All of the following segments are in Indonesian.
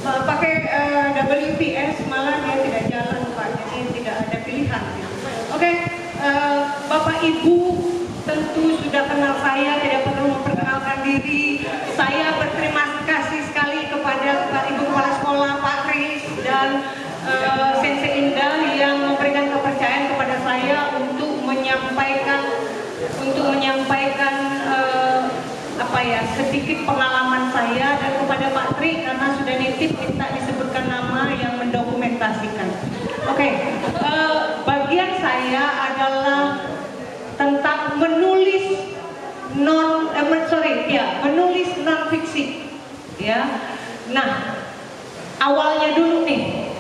pakai WPS malah dia tidak jalan Pak, jadi tidak ada pilihan. Oke, Bapak Ibu tentu sudah kenal saya, tidak perlu memperkenalkan diri. Saya berterima kasih sekali kepada Pak Ibu Kepala Sekolah, Pak Kris dan Sensei Indah yang memberikan kepercayaan kepada saya untuk menyampaikan sedikit pengalaman saya, dan kepada Pak Tri karena sudah nitip minta disebutkan nama yang mendokumentasikan. Oke, bagian saya adalah tentang menulis menulis non fiksi, ya. Nah, awalnya dulu nih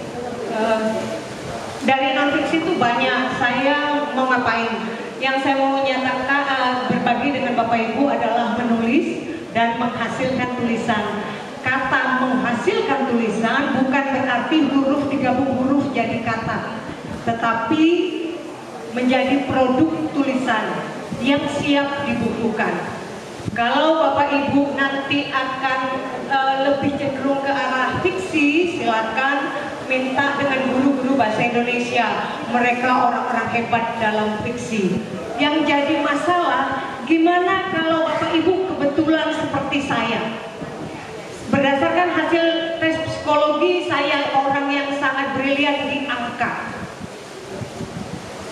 dari non fiksi itu banyak. Saya mau ngapain? Yang saya mau menyatakan berbagi dengan Bapak Ibu adalah menulis dan menghasilkan tulisan. Kata menghasilkan tulisan bukan berarti huruf digabung huruf jadi kata, tetapi menjadi produk tulisan yang siap dibukukan. Kalau Bapak Ibu nanti akan lebih cenderung ke arah fiksi, silakan minta dengan guru-guru bahasa Indonesia. Mereka orang-orang hebat dalam fiksi. Yang jadi masalah, gimana kalau Bapak Ibu kebetulan seperti saya? Berdasarkan hasil tes psikologi, saya orang yang sangat brilian di angka.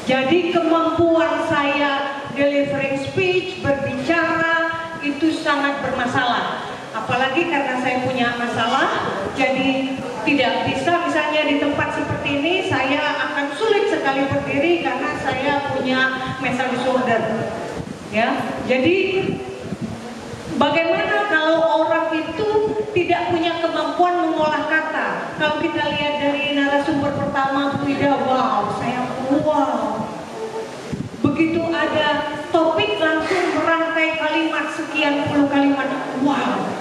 Jadi kemampuan saya delivering speech, berbicara, itu sangat bermasalah. Apalagi karena saya punya masalah, jadi tidak bisa misalnya di tempat seperti ini saya akan sulit sekali berdiri karena saya punya mental disorder. Ya, jadi bagaimana kalau orang itu tidak punya kemampuan mengolah kata? Kalau kita lihat dari narasumber pertama, Bu Ida, wow, saya wow. Begitu ada topik langsung merangkai kalimat sekian puluh kalimat, wow.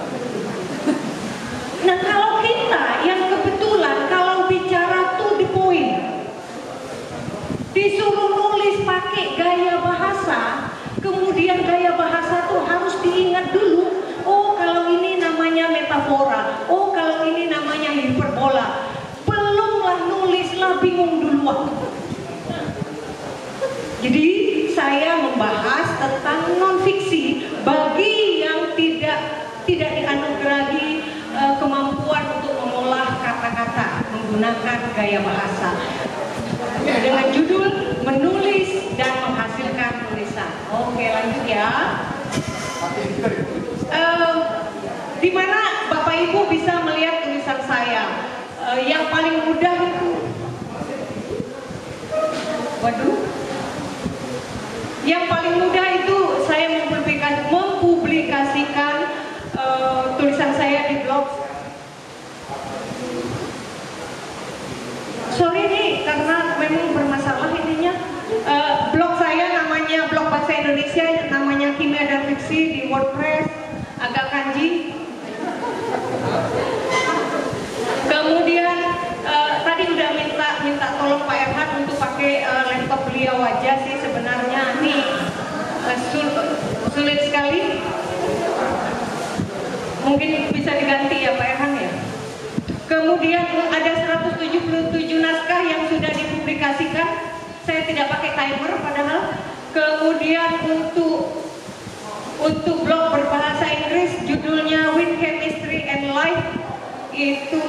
Nah, kalau kita yang kebetulan kalau bicara to the point, disuruh nulis pakai gaya bahasa, kemudian gaya bahasa tuh harus diingat dulu. Oh, kalau ini namanya metafora, oh kalau ini namanya hiperbola. Belumlah nulislah bingung duluan. Jadi saya membahas tentang non fiksi bagi yang tidak dianugerahi kemampuan untuk mengolah kata-kata menggunakan gaya bahasa, dengan judul menulis dan menghasilkan tulisan. Oke, lanjut ya. Di mana Bapak Ibu bisa melihat tulisan saya? Yang paling mudah itu, waduh, yang paling mudah itu saya mempublikasikan tulisan saya di blog. Sorry nih, karena memang bermasalah ininya. Blog saya namanya Blog Bahasa Indonesia, namanya Kimia dan Fiksi di WordPress, agak kanji. Kemudian tadi udah minta tolong Pak Erhan untuk pakai laptop beliau aja sih sebenarnya. Nih sulit sekali. Mungkin bisa diganti ya Pak Erhan ya. Kemudian ada 177 naskah yang sudah dipublikasikan. Saya tidak pakai timer padahal. Kemudian untuk blog berbahasa Inggris judulnya With Chemistry and Life, itu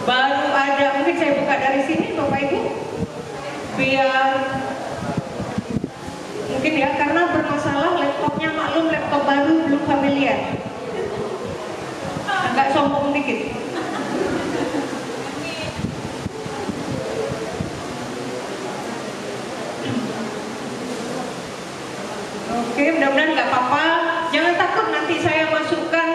baru ada, mungkin saya buka dari sini Bapak Ibu biar mungkin ya, karena bermasalah laptopnya, maklum laptop baru belum familiar, agak sombong dikit. Oke, mudah-mudahan nggak apa-apa. Jangan takut nanti saya masukkan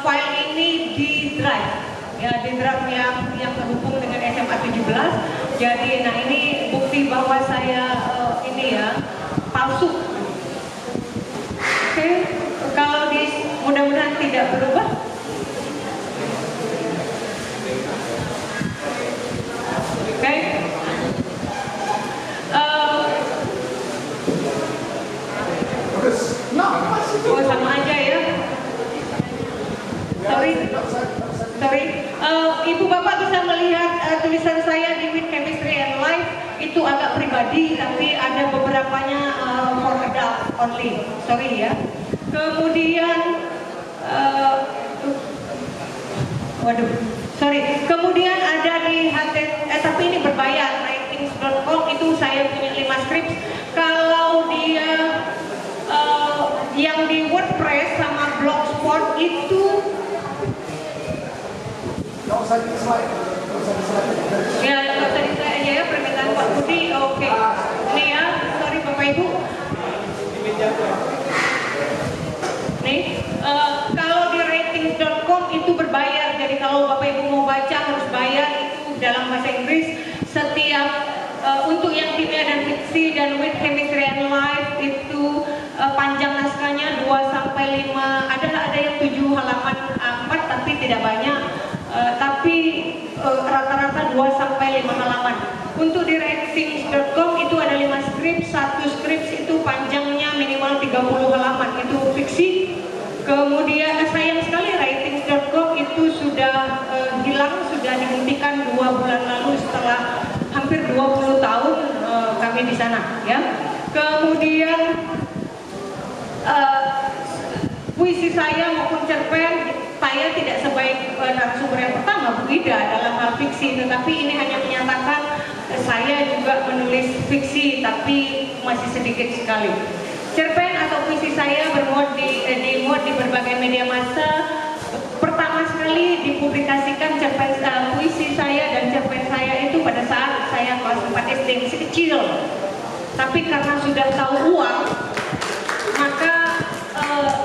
file ini di drive, ya, di drive yang terhubung dengan SMA 17. Jadi, nah ini bukti bahwa saya ini ya palsu. Oke, kalau mudah-mudahan tidak berubah. Oke. Oh, sama aja ya. Ibu Bapak bisa melihat tulisan saya di With Chemistry and Life itu agak pribadi, tapi ada beberapanya for adult only. Sorry ya. Kemudian kemudian ada di tapi ini berbayar, writings.com itu saya punya 5 skrip. Kalau dia yang di WordPress sama Blogspot itu nggak usah di slide aja ya, permintaan Pak Budi. Oke. Ini ya, sorry Bapak Ibu. Nih, kalau di ratings.com itu berbayar. Jadi kalau Bapak Ibu mau baca harus bayar, itu dalam bahasa Inggris. Setiap untuk yang kimia dan fiksi dan With Chemistry and Life itu panjang naskahnya 2-5, ada yang 7 halaman 4 tapi tidak banyak, tapi rata-rata 2-5 halaman. Untuk di ratings.com itu ada 5 skrip, 1 skrip itu panjangnya minimal 30 halaman, itu fiksi. Kemudian sayang sekali ratings.com itu sudah hilang, sudah dihentikan 2 bulan lalu setelah hampir 20 tahun kami di sana ya. Kemudian puisi saya maupun cerpen saya tidak sebaik narasumber yang pertama, Bu Ida, dalam hal fiksi, tetapi ini hanya menyatakan saya juga menulis fiksi tapi masih sedikit sekali. Cerpen atau puisi saya dimuat di berbagai media massa. Pertama sekali dipublikasikan cerpen puisi saya dan cerpen saya itu pada saat saya kelas 4 SD, masih kecil. Tapi karena sudah tahu uang, maka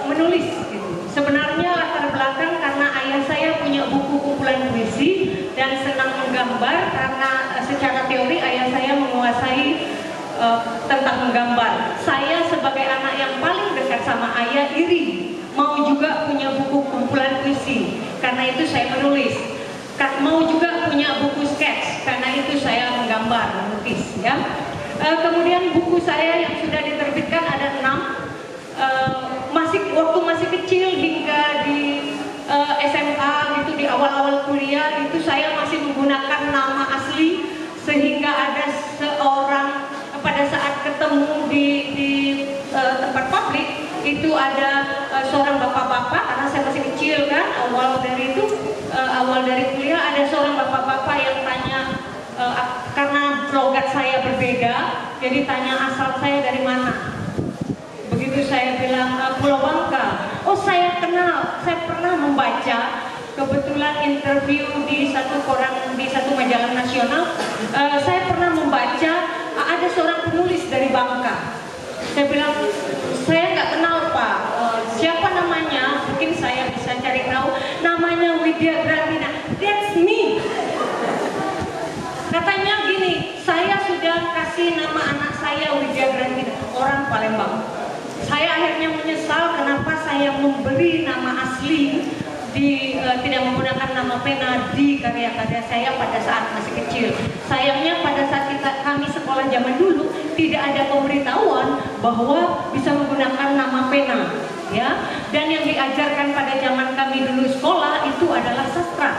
menulis gitu. Sebenarnya latar belakang karena ayah saya punya buku kumpulan puisi dan senang menggambar, karena secara teori ayah saya menguasai tentang menggambar. Saya sebagai anak yang paling dekat sama ayah iri, mau juga punya buku kumpulan puisi, karena itu saya menulis. Mau juga punya buku sketch, karena itu saya menggambar, melukis ya. Kemudian buku saya yang sudah diterbitkan ada 6. Waktu masih kecil hingga di SMK gitu, di awal-awal kuliah itu saya masih menggunakan nama asli, sehingga ada seorang pada saat ketemu di tempat publik itu ada seorang bapak-bapak, karena saya masih kecil kan, awal dari kuliah ada seorang bapak-bapak yang tanya, karena logat saya berbeda, jadi tanya asal saya dari mana. Begitu saya bilang Pulau Bangka. Oh, saya kenal, saya pernah membaca, kebetulan interview di satu majalah nasional, saya pernah membaca ada seorang penulis dari Bangka. Saya bilang, saya nggak kenal Pak, siapa namanya? Mungkin saya bisa cari tahu. Namanya Widya Grantina. That's me. Katanya gini, saya sudah kasih nama anak saya Widya Grantina, orang Palembang. Saya akhirnya menyesal kenapa saya memberi nama asli tidak menggunakan nama pena di karya-karya saya pada saat masih kecil. Sayangnya pada saat kami sekolah zaman dulu tidak ada pemberitahuan bahwa bisa menggunakan nama pena, ya. Dan yang diajarkan pada zaman kami dulu sekolah itu adalah sastra.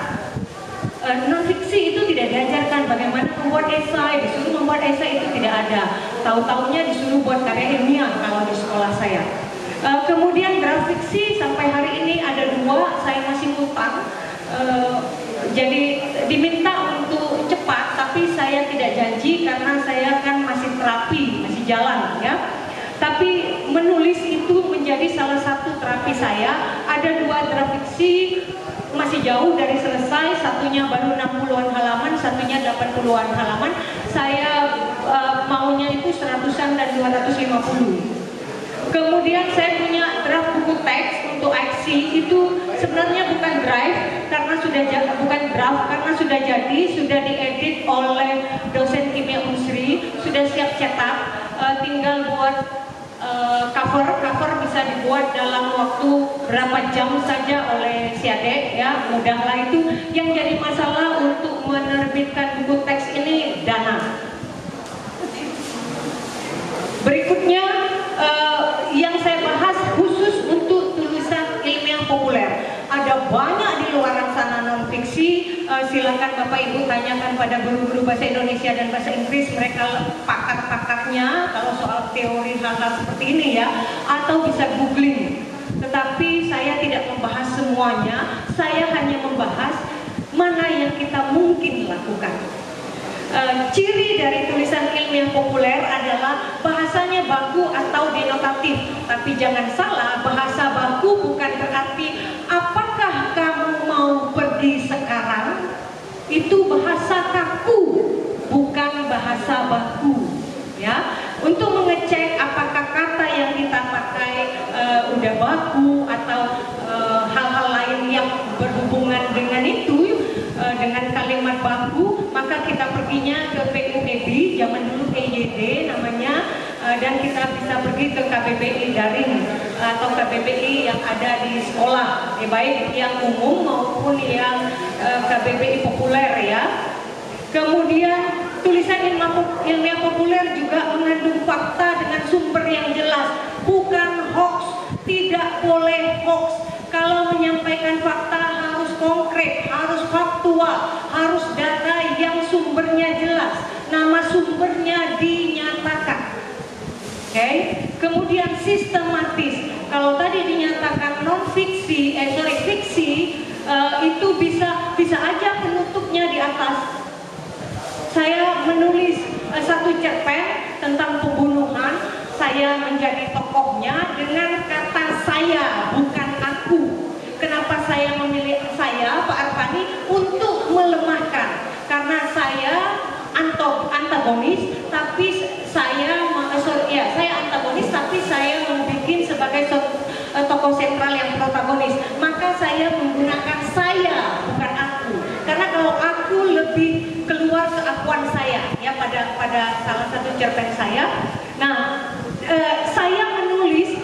Non fiksi itu tidak diajarkan, bagaimana membuat esai, disuruh membuat esai itu tidak ada. Tahu-taunya disuruh buat karya ilmiah kalau di sekolah saya. Kemudian draft fiksi sampai hari ini ada 2, saya masih ngutang. Jadi diminta untuk cepat, tapi saya tidak janji karena saya kan masih terapi, masih jalan ya. Tapi menulis itu menjadi salah satu terapi saya. Ada 2 draft fiksi masih jauh dari selesai, satunya baru 60-an halaman, satunya 80-an halaman. Saya maunya itu 100-an dan 250. Kemudian saya punya draft buku teks untuk IC, itu sebenarnya bukan drive karena sudah jadi, sudah diedit oleh dosen kimia Unsri, sudah siap cetak, tinggal buat cover bisa dibuat dalam waktu berapa jam saja oleh si adek ya, mudahlah itu. Yang jadi masalah untuk menerbitkan buku teks ini dana. Berikutnya yang saya bahas khusus untuk tulisan ilmiah populer. Ada banyak silakan Bapak Ibu tanyakan pada guru-guru bahasa Indonesia dan bahasa Inggris, mereka pakar-pakarnya kalau soal teori hal-hal seperti ini ya, atau bisa googling. Tetapi saya tidak membahas semuanya, saya hanya membahas mana yang kita mungkin lakukan. Ciri dari tulisan ilmiah populer adalah bahasanya baku atau denotatif. Tapi jangan salah, bahasa baku bukan berarti apakah kamu mau pergi sekarang. Itu bahasa kaku, bukan bahasa baku. Ya, untuk mengecek apakah kata yang kita pakai udah baku atau hal-hal lain yang berhubungan dengan itu, dengan kalimat baku, maka kita perginya ke PUED, zaman dulu PYD namanya, dan kita bisa pergi ke KBBI daring atau KBBI yang ada di sekolah, baik yang umum maupun yang KBBI populer ya. Kemudian tulisan ilmiah populer juga mengandung fakta dengan sumber yang jelas, bukan hoax. Tidak boleh hoax. Kalau menyampaikan fakta harus konkret, harus faktual, harus data yang sumbernya jelas, nama sumbernya dinyatakan. Oke. Kemudian sistematis. Kalau tadi dinyatakan non-fiksi, fiksi, itu bisa aja penutupnya di atas. Saya menulis satu cerpen tentang pembunuhan, saya menjadi tokohnya dengan kata saya, bukan aku. Kenapa saya memilih saya, Pak Arfani, untuk melemahkan? Karena saya antagonis, tapi saya antagonis, tapi saya membuat sebagai tokoh sentral yang protagonis. Maka saya menggunakan saya, bukan aku. Karena kalau aku lebih keluar keakuan saya, ya pada salah satu cerpen saya. Nah, saya menulis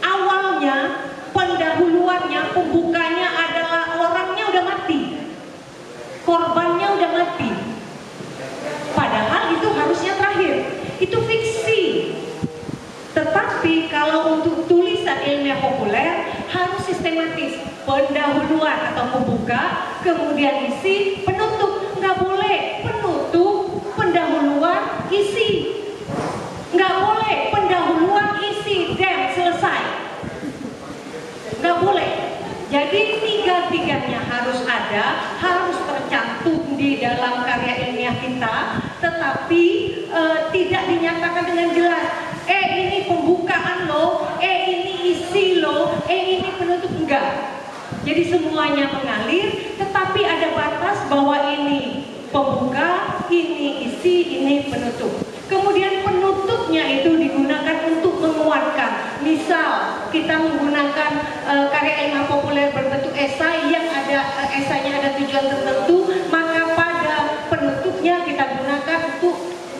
awalnya, pendahuluannya, pembukanya adalah orangnya udah mati, korbannya udah mati. Padahal itu harusnya terakhir. Itu fiksi. Tetapi kalau untuk tulisan ilmiah populer harus sistematis. Pendahuluan atau pembuka, kemudian isi, penutup. Nggak boleh penutup, pendahuluan, isi. Nggak boleh pendahuluan, isi, dan selesai. Nggak boleh. Jadi tiga-tiganya harus ada, harus tercantum di dalam karya ilmiah kita, tetapi tidak dinyatakan dengan jelas. Ini pembukaan loh, ini isi loh, ini penutup, enggak. Jadi semuanya mengalir, tetapi ada batas bahwa ini pembuka, ini isi, ini penutup. Kemudian penutupnya itu digunakan untuk menguatkan. Misal kita menggunakan karya ilmiah populer berbentuk esai yang ada esainya ada tujuan tertentu, maka pada penutupnya kita gunakan untuk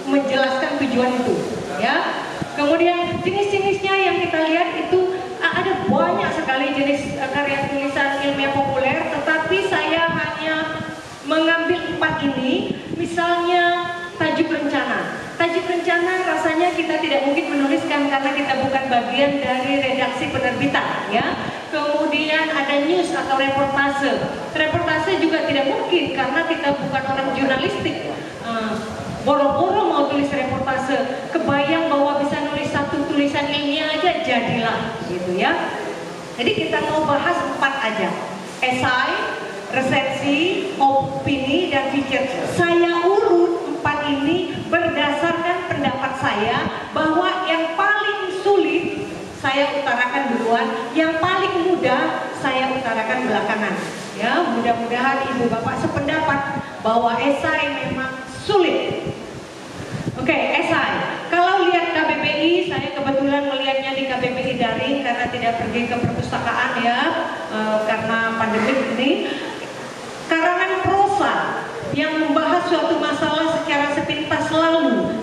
menjelaskan tujuan itu. Ya. Kemudian jenis-jenisnya yang kita lihat itu ada banyak sekali jenis karya tulisan ilmiah populer, tetapi saya hanya mengambil 4 ini. Misalnya tajuk rencana. Tajuk rencana rasanya kita tidak mungkin menuliskan karena kita bukan bagian dari redaksi penerbitan, ya. Kemudian ada news atau reportase. Reportase juga tidak mungkin karena kita bukan orang jurnalistik. Boro-boro mau tulis reportase, kebayang bahwa bisa nulis satu tulisan ilmiah aja jadilah, gitu ya. Jadi kita mau bahas 4 aja. Esai, resensi, opini, dan feature. Saya urut 4 ini berdasarkan pendapat saya bahwa yang paling sulit saya utarakan duluan, yang paling mudah saya utarakan belakangan. Ya, mudah-mudahan ibu bapak sependapat bahwa esai memang sulit. Oke, esai. Kalau lihat KBBI, saya kebetulan melihatnya di KBBI daring karena tidak pergi ke perpustakaan ya, karena pandemi ini. Karangan prosa yang membahas suatu masalah secara sepintas lalu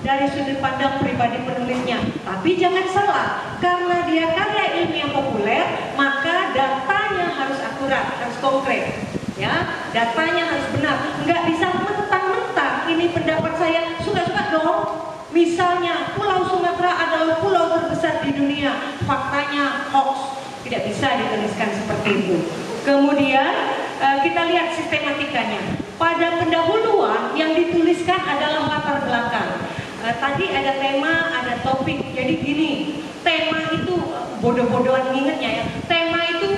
dari sudut pandang pribadi penulisnya. Tapi jangan salah, karena dia karya ilmiah populer, maka datanya harus akurat, harus konkret. Ya, datanya harus benar. Nggak bisa mentang-mentang ini pendapat saya, suka-suka dong. Misalnya, Pulau Sumatera adalah pulau terbesar di dunia. Faktanya hoax, tidak bisa dituliskan seperti itu. Kemudian Kita lihat sistematikanya. Pada pendahuluan yang dituliskan adalah latar belakang. Tadi ada tema, ada topik. Jadi gini, tema itu bodoh-bodohan ingetnya ya. Tema itu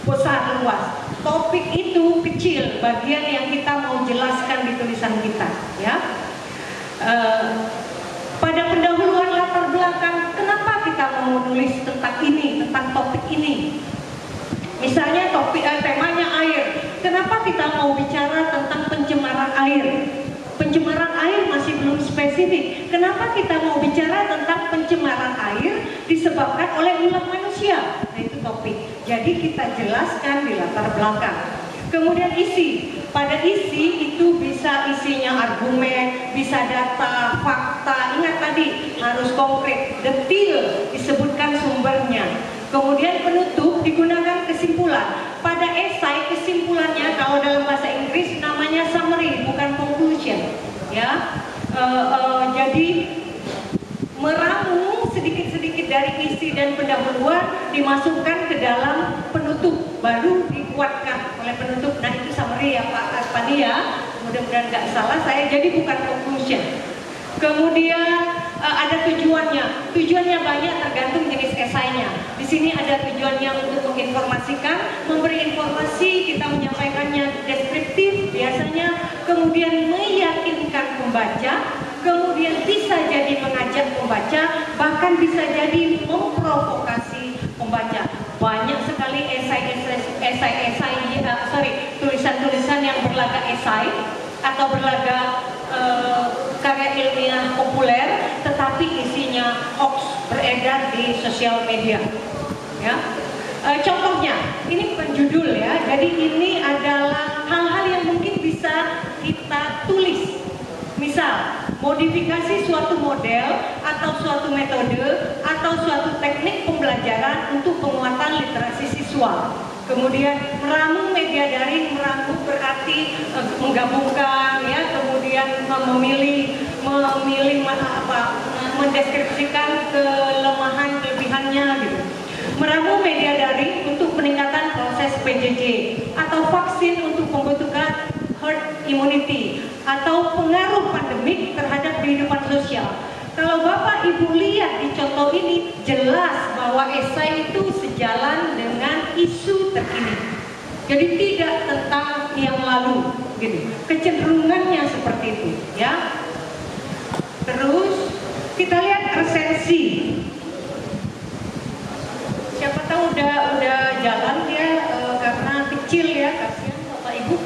besar luas. Topik itu kecil, bagian yang kita mau jelaskan di tulisan kita, ya. Pada pendahuluan latar belakang, kenapa kita mau menulis tentang ini, tentang topik ini? Misalnya temanya air. Kenapa kita mau bicara tentang pencemaran air? Pencemaran air masih belum spesifik. Kenapa kita mau bicara tentang pencemaran air disebabkan oleh ulah manusia? Nah, itu topik. Jadi kita jelaskan di latar belakang. Kemudian isi. Pada isi itu bisa isinya argumen, bisa data, fakta. Ingat tadi harus konkret, detail, disebutkan sumbernya. Kemudian penutup digunakan kesimpulan. Pada esai kesimpulannya kalau dalam bahasa Inggris namanya summary, bukan conclusion, ya. Jadi meramu sedikit-sedikit dari isi dan pendahuluan dimasukkan ke dalam penutup, baru dikuatkan oleh penutup. Nah, itu summary ya Pak Aspandi ya. Mudah-mudahan nggak salah saya. Jadi bukan conclusion. Kemudian ada tujuannya. Tujuannya banyak tergantung jenis esainya. Di sini ada tujuannya untuk menginformasikan, memberi informasi, kita menyampaikannya deskriptif biasanya, kemudian meyakinkan pembaca, kemudian bisa jadi mengajak pembaca, bahkan bisa jadi memprovokasi pembaca. Banyak sekali tulisan-tulisan yang berlaga esai atau berlaga karya ilmiah populer, tetapi isinya hoax beredar di sosial media. Ya, contohnya, ini bukan judul ya. Jadi ini adalah hal-hal yang mungkin bisa kita tulis. Misal, modifikasi suatu model atau suatu metode atau suatu teknik pembelajaran untuk penguatan literasi siswa. Kemudian meramu media daring, meramu berarti menggabungkan, ya, kemudian mendeskripsikan kelemahan kelebihannya gitu. Meramu media daring untuk peningkatan proses PJJ atau vaksin untuk pembentukan herd immunity atau pengaruh pandemik terhadap kehidupan sosial. Kalau Bapak Ibu lihat di contoh ini, jelas bahwa esai itu sejalan dengan isu terkini. Jadi tidak tentang yang lalu, gitu. Kecenderungannya seperti itu, ya. Terus kita lihat resensi. Siapa tahu udah jalan ya, karena kecil ya, kasihan Bapak Ibu.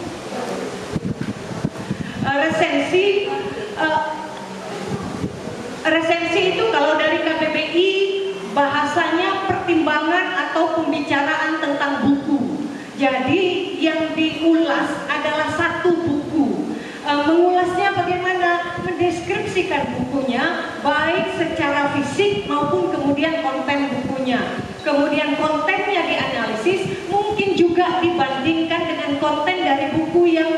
Resensi itu kalau dari KBBI bahasanya pertimbangan atau pembicaraan tentang buku. Jadi yang diulas adalah satu buku. Mengulasnya bagaimana? Mendeskripsikan bukunya baik secara fisik maupun kemudian konten bukunya. Kemudian kontennya dianalisis, mungkin juga dibandingkan dengan konten dari buku yang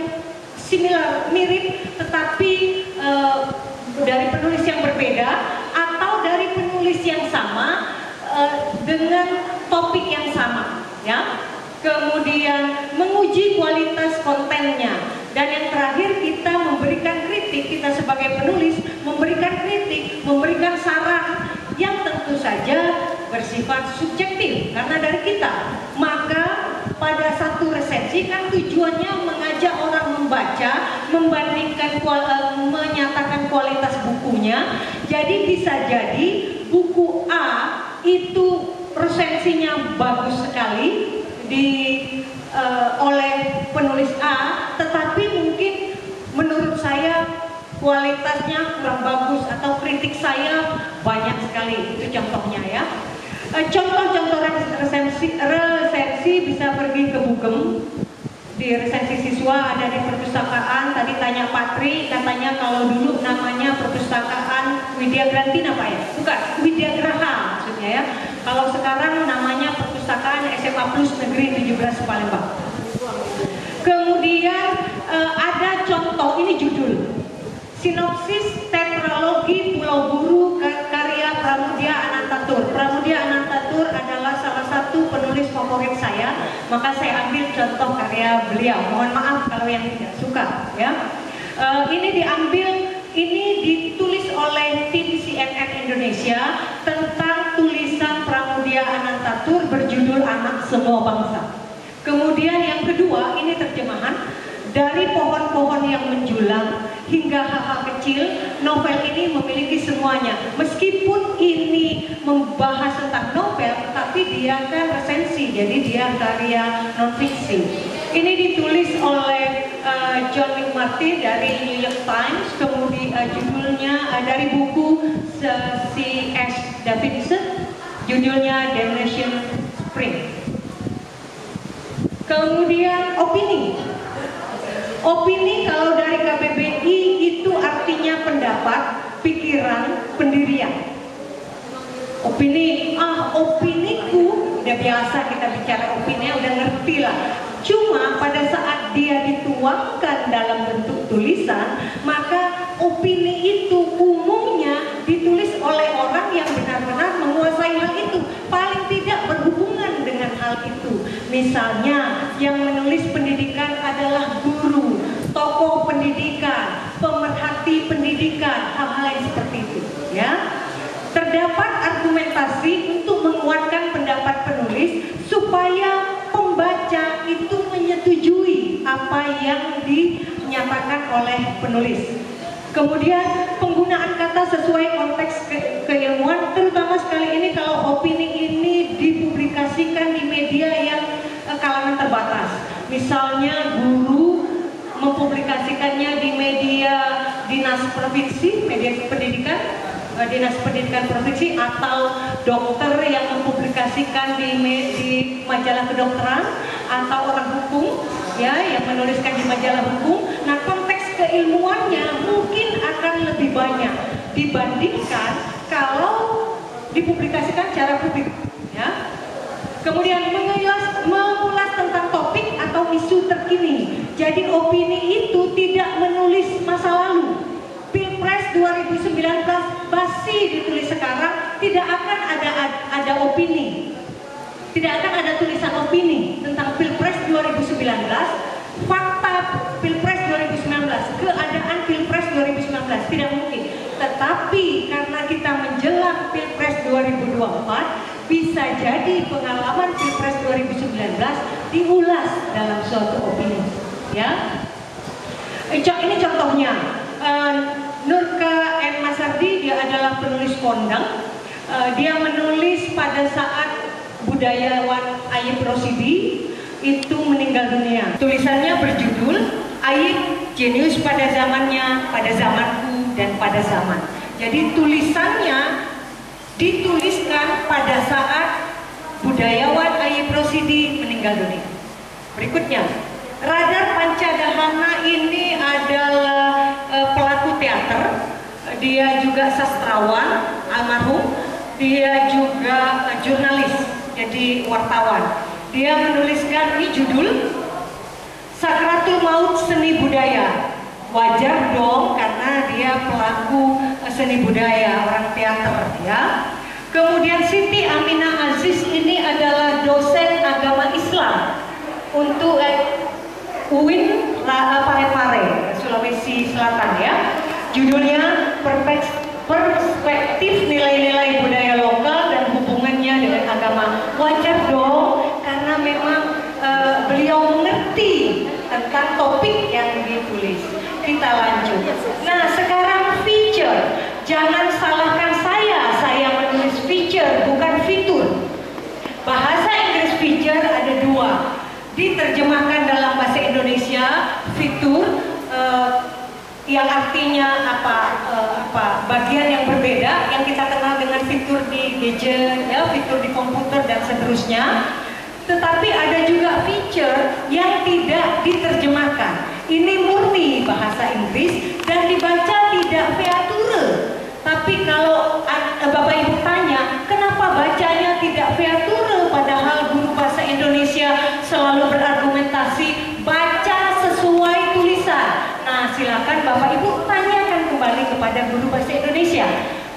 similar, mirip, tetapi dari penulis yang berbeda atau dari penulis yang sama dengan topik yang sama, ya. Kemudian menguji kualitas kontennya, dan yang terakhir kita memberikan kritik, kita sebagai penulis memberikan kritik, memberikan saran yang tentu saja bersifat subjektif karena dari kita. Maka pada satu resensi kan tujuannya mengajak orang membaca, membandingkan, menyatakan kualitas bukunya. Jadi bisa jadi buku A itu resensinya bagus sekali oleh penulis A, tetapi mungkin menurut saya kualitasnya kurang bagus atau kritik saya banyak sekali. Itu contohnya ya. Contoh-contoh resensi bisa pergi ke Bugem. Di resensi siswa ada di perpustakaan. Tadi tanya Patri, katanya kalau dulu namanya perpustakaan Widya Grantina Pak ya? Bukan, Widya Graha maksudnya ya. Kalau sekarang namanya perpustakaan SMA Plus Negeri 17 Palembang. Kemudian ada contoh, ini judul Sinopsis Tetralogi Pulau Buru karya Pramudia Anantatur. Pramudia Anantatur adalah salah satu penulis favorit saya. maka saya ambil contoh karya beliau. Mohon maaf kalau yang tidak suka ya. Ini ditulis oleh tim CNN Indonesia tentang tulisan Pramudia Anantatur berjudul Anak Semua Bangsa. Kemudian yang kedua, ini terjemahan. Dari pohon-pohon yang menjulang hingga hal-hal kecil, novel ini memiliki semuanya. Meskipun ini membahas tentang novel, tapi dia kan resensi, jadi dia karya non-fiksi. Ini ditulis oleh John McMurtry dari New York Times, kemudian judulnya dari buku C.S. Davidson, judulnya Damnation Spring. Kemudian opini kalau dari KBBI itu artinya pendapat, pikiran, pendirian. Opiniku, udah biasa kita bicara opini, udah ngerti lah. Cuma pada saat dia dituangkan dalam bentuk tulisan, maka opini itu umumnya ditulis oleh orang yang benar-benar menguasai hal itu, paling tidak berhubungan dengan hal itu. Misalnya yang menulis pendidikan adalah guru, tokoh pendidikan, pemerhati pendidikan, hal-hal yang seperti itu ya. Terdapat argumentasi untuk menguatkan pendapat penulis supaya pembaca itu menyetujui apa yang dinyatakan oleh penulis. Kemudian penggunaan kata sesuai konteks keilmuan, terutama sekali ini kalau opini ini dipublikasikan di media yang kalangan terbatas. Misalnya guru mempublikasikannya di media dinas provinsi, media pendidikan, dinas pendidikan provinsi, atau dokter yang mempublikasikan di majalah kedokteran, atau orang hukum ya yang menuliskan di majalah hukum. Nah, konteks keilmuannya mungkin akan lebih banyak dibandingkan kalau dipublikasikan secara publik ya. Kemudian mengulas tentang topik atau isu terkini. Jadi opini itu tidak menulis masa lalu. Pilpres 2019 masih ditulis sekarang, tidak akan ada opini. Tidak akan ada tulisan opini tentang Pilpres 2019, fakta Pilpres 2019, keadaan Pilpres 2019, tidak mungkin. Tetapi karena kita menjelang Pilpres 2024, bisa jadi pengalaman Pilpres 2019 diulas dalam suatu opini ya. Ini contohnya. Nurka N. Masardi, dia adalah penulis kondang. Dia menulis pada saat budayawan Ayub Rosidi itu meninggal dunia. Tulisannya berjudul Ayub, Jenius pada zamannya, pada zamanku, dan pada zaman. Jadi tulisannya dituliskan pada saat budayawan Ayub Rosidi meninggal dunia. Berikutnya, Radar Pancadahana ini adalah pelaku teater, dia juga sastrawan almarhum, dia juga jurnalis, jadi wartawan. Dia menuliskan ini judul Sakratul Maut Seni Budaya. Wajar dong karena dia pelaku seni budaya, orang teater ya. Kemudian Siti Aminah Aziz ini adalah dosen agama Islam untuk UIN Parepare, Sulawesi Selatan ya. Judulnya Perspektif Nilai-nilai Budaya Lokal dan Hubungannya dengan Agama. Wajar dong karena memang beliau mengerti tentang topik yang ditulis. Kita lanjut. Nah, sekarang feature. Jangan salahkan saya menulis feature bukan fitur. Bahasa Inggris feature ada dua. Diterjemahkan dalam bahasa Indonesia fitur yang artinya bagian yang berbeda yang kita kenal dengan fitur di gadget ya, fitur di komputer dan seterusnya. Tetapi ada juga feature yang tidak diterjemahkan. Ini murni bahasa Inggris dan dibaca tidak feature. Tapi kalau Bapak Ibu tanya, kenapa bacanya tidak feature padahal guru bahasa Indonesia selalu berargumentasi baca sesuai tulisan. Nah, silakan Bapak Ibu tanyakan kembali kepada guru bahasa Indonesia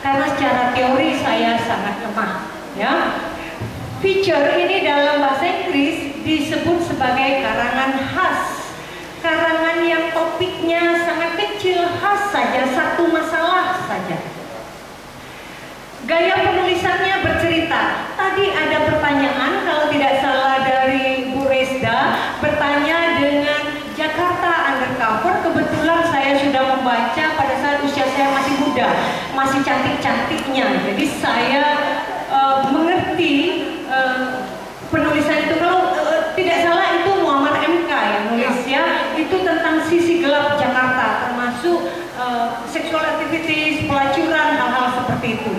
karena secara teori saya sangat lemah ya. Feature ini dalam bahasa Inggris disebut sebagai karangan khas. Karangan yang topiknya sangat kecil, khas saja, satu masalah saja. Gaya penulisannya bercerita. Tadi ada pertanyaan, kalau tidak salah dari Bu Resda, bertanya dengan Jakarta Undercover. Kebetulan saya sudah membaca pada saat usia saya masih muda, masih cantik-cantiknya. Jadi saya mengerti penulisan itu. Kalau tidak salah itu Muhammad MK yang nulis ya. Itu tentang sisi gelap Jakarta, termasuk sexual activities, pelacuran, hal-hal seperti itu.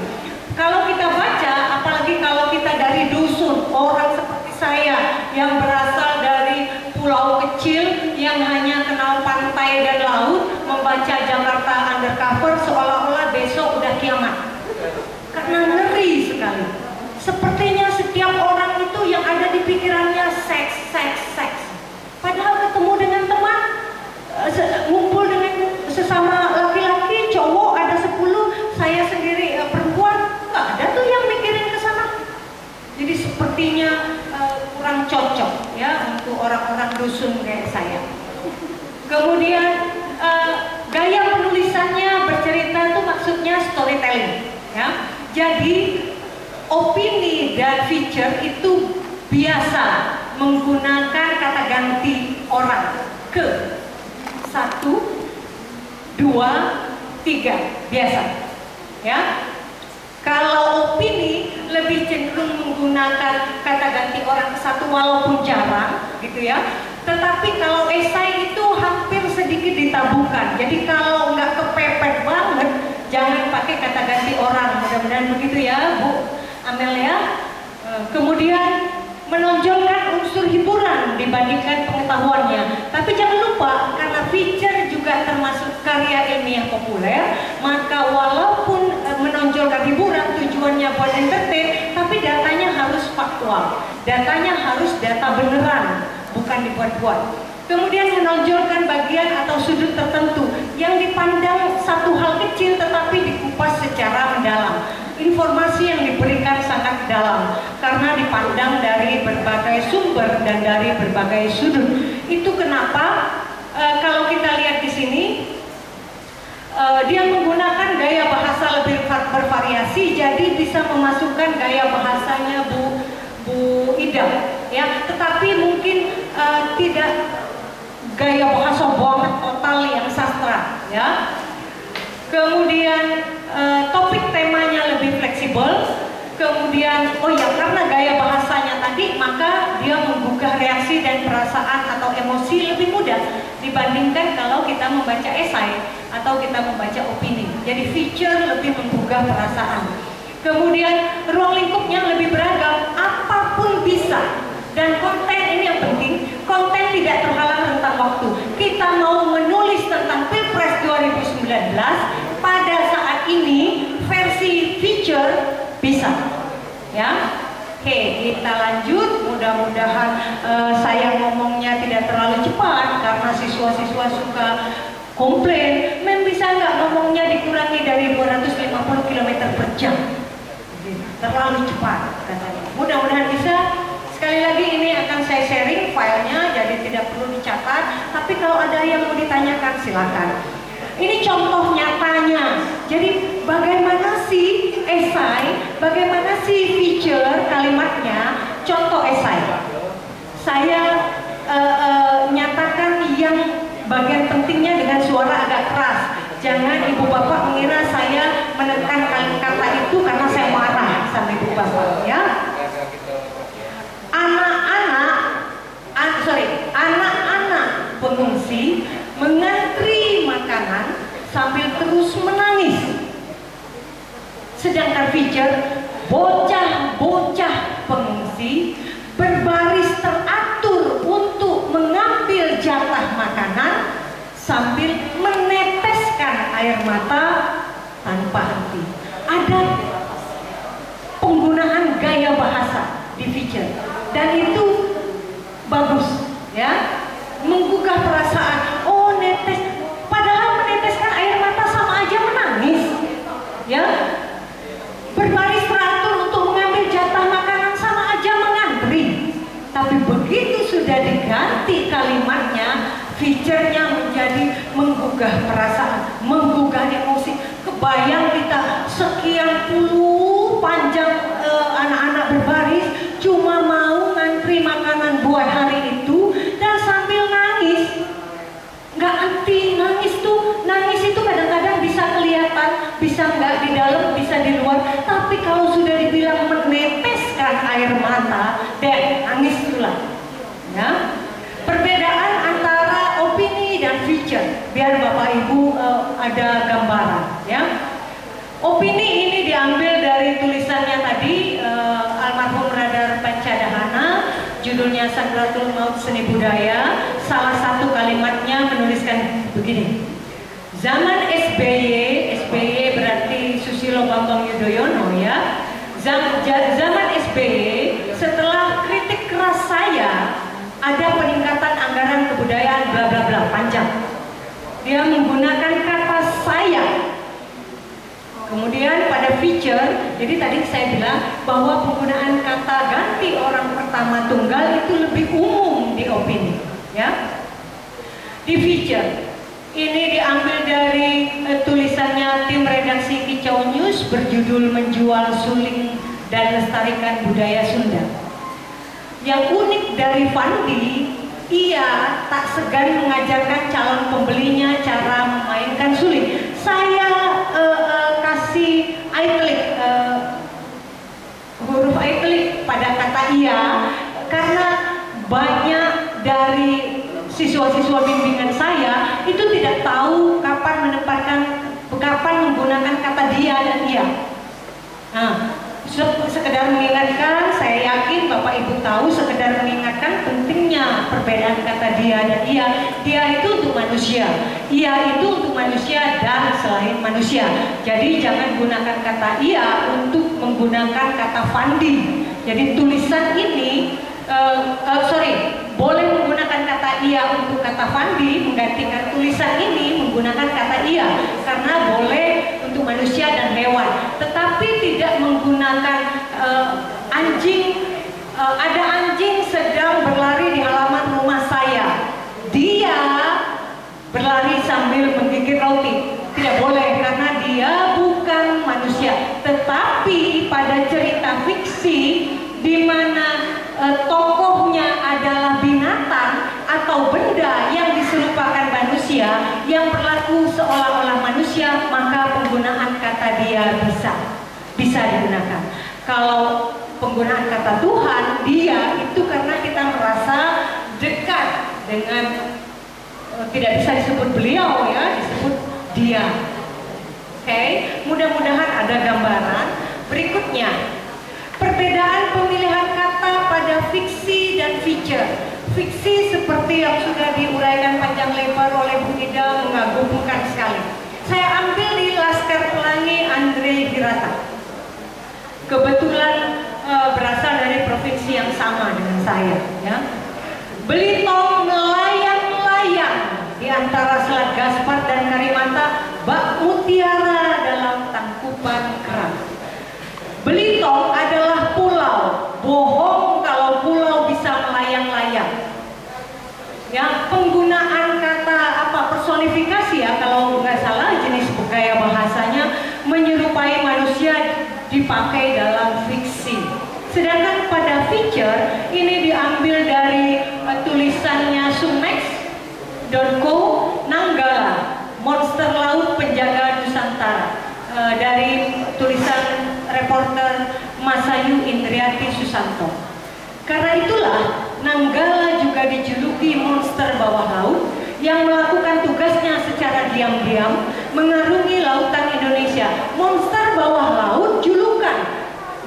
Kalau kita baca, apalagi kalau kita dari dusun, orang seperti saya yang berasal dari pulau kecil yang hanya kenal pantai dan laut, membaca Jakarta Undercover seolah-olah besok udah kiamat. Karena ngeri sekali. Sepertinya setiap orang itu yang ada di pikirannya seks, seks, seks. Padahal ketemu dengan teman, ngumpul dengan sesama laki-laki, cowok ada 10, saya sendiri perempuan, nggak ada tuh yang mikirin ke sana. Jadi sepertinya kurang cocok ya untuk orang-orang dusun kayak saya. Kemudian gaya penulisannya bercerita itu maksudnya storytelling ya. Jadi opini dan feature itu biasa menggunakan kata ganti orang ke 1, 2, 3 biasa ya. Kalau opini lebih cenderung menggunakan kata ganti orang ke 1 walaupun jarang gitu ya. Tetapi kalau esai itu hampir sedikit ditabuhkan. Jadi kalau nggak kepepet banget, jangan pakai kata ganti orang. Mudah-mudahan begitu ya Bu Amelia. Kemudian menonjolkan unsur hiburan dibandingkan pengetahuannya. Tapi jangan lupa, karena feature juga termasuk karya ilmiah populer, maka walaupun menonjolkan hiburan tujuannya buat entertain, tapi datanya harus faktual. Datanya harus data beneran, bukan dibuat-buat. Kemudian menonjolkan bagian atau sudut tertentu yang dipandang satu hal kecil tetapi dikupas secara mendalam. Informasi yang diberikan sangat dalam karena dipandang dari berbagai sumber dan dari berbagai sudut. Itu kenapa kalau kita lihat di sini dia menggunakan gaya bahasa lebih bervariasi, jadi bisa memasukkan gaya bahasanya Bu Ida ya, tetapi mungkin tidak gaya bahasa banget total yang sastra ya. Kemudian topik temanya lebih fleksibel. Kemudian karena gaya bahasanya tadi, maka dia menggugah reaksi dan perasaan atau emosi lebih mudah dibandingkan kalau kita membaca esai atau kita membaca opini. Jadi feature lebih menggugah perasaan. Kemudian ruang lingkupnya lebih beragam, apapun bisa. Dan konten ini yang penting, konten tidak terhalang rentang waktu. Kita mau menulis tentang Pilpres 2019, pada saat ini versi feature bisa ya. Oke, kita lanjut. Mudah-mudahan saya ngomongnya tidak terlalu cepat karena siswa-siswa suka komplain, bisa nggak ngomongnya dikurangi dari 250 km per jam, terlalu cepat katanya. Mudah-mudahan bisa. Sekali lagi ini akan saya sharing filenya, jadi tidak perlu dicatat. Tapi kalau ada yang mau ditanyakan silakan. Ini contoh nyatanya. Jadi bagaimana sih esai, bagaimana sih feature kalimatnya, contoh esai. Saya nyatakan yang bagian pentingnya dengan suara agak keras. Jangan ibu bapak mengira saya menekan kata itu karena saya marah sama ibu bapak ya. Anak-anak pengungsi mengantri makanan sambil terus menangis. Sedangkan feature, bocah-bocah pengungsi berbaris teratur untuk mengambil jatah makanan sambil meneteskan air mata tanpa henti. Ada penggunaan gaya bahasa di feature dan itu bagus ya, menggugah perasaan. Netes, padahal meneteskan air mata sama aja menangis ya. Berbaris teratur untuk mengambil jatah makanan sama aja mengantri. Tapi begitu sudah sudah diganti kalimatnya, feature-nya menjadi menggugah perasaan, menggugah emosi. Kebayang kita sekian puluh panjang anak-anak berbaris cuma mau ngantri makanan buat hari itu dan sambil nangis. Nggak anti nangis itu kadang-kadang bisa kelihatan, bisa nggak di dalam, bisa di luar. Tapi kalau sudah dibilang meneteskan air mata, nangis itulah. Ya, perbedaan antara opini dan feature. Biar Bapak Ibu ada gambaran. Ya, opini ini diambil dari tulisannya tadi almarhum Radar Pancadahana. Judulnya Sakratul Maut Seni Budaya. Salah satu kalimatnya menuliskan begini. Zaman SBY berarti Susilo Bambang Yudhoyono ya. Zaman SBY setelah kritik keras saya, ada peningkatan anggaran kebudayaan bla bla bla panjang. Dia menggunakan kata saya. Kemudian pada feature, jadi tadi saya bilang bahwa penggunaan kata ganti orang pertama tunggal itu lebih umum di opini, ya. Di feature, ini diambil dari tulisannya tim redaksi Kicau News berjudul Menjual Suling dan Lestarikan Budaya Sunda. Yang unik dari Fandi, ia tak segan mengajarkan calon pembelinya cara memainkan suling. Saya kasih italic, huruf italic pada kata iya karena banyak dari siswa-siswa bimbingan saya itu tidak tahu kapan menggunakan kata dia dan iya. Nah, sekedar mengingatkan, saya yakin Bapak Ibu tahu, sekedar mengingatkan pentingnya perbedaan kata dia dan iya. Dia itu untuk manusia, iya itu untuk manusia dan selain manusia. Jadi jangan gunakan kata iya untuk menggunakan kata Fandi. Jadi tulisan ini boleh menggunakan kata iya untuk kata Fandi, menggantikan tulisan ini menggunakan kata iya karena boleh untuk manusia dan hewan, tetapi tidak menggunakan anjing. Ada anjing sedang berlari di halaman rumah saya, dia berlari sambil menggigit roti, tidak boleh karena dia bukan manusia. Tetapi pada cerita fiksi di mana tokohnya adalah binatang atau benda yang diserupakan manusia yang berlaku seolah-olah manusia, maka penggunaan kata dia bisa digunakan. Kalau penggunaan kata Tuhan, dia itu karena kita merasa dekat dengan, tidak bisa disebut beliau ya, disebut dia. Oke, mudah-mudahan ada gambaran. Berikutnya, perbedaan pemilihan kata pada fiksi dan feature. Fiksi seperti yang sudah diuraikan panjang lebar oleh Bu Ida mengagumkan sekali. Saya ambil di Laskar Pelangi Andre Hirata. Kebetulan berasal dari provinsi yang sama dengan saya. Ya. Belitong melayang-layang di antara Selat Gaspar dan Karimata, bak mutiara dalam tangkupan kerang. Belitong adalah pulau. Bohong kalau pulau bisa melayang-layang. Ya, penggunaan kata personifikasi ya, kalau nggak salah jenis gaya bahasanya menyerupai manusia dipakai dalam fiksi. Sedangkan pada feature ini diambil dari tulisannya sumex.co, Nanggala, monster laut penjaga Nusantara, dari tulisan reporter Masayu Indriati Susanto. Karena itulah Nanggala juga dijuluki monster bawah laut yang melakukan tugasnya secara diam-diam mengarungi lautan Indonesia. Monster bawah laut julukan,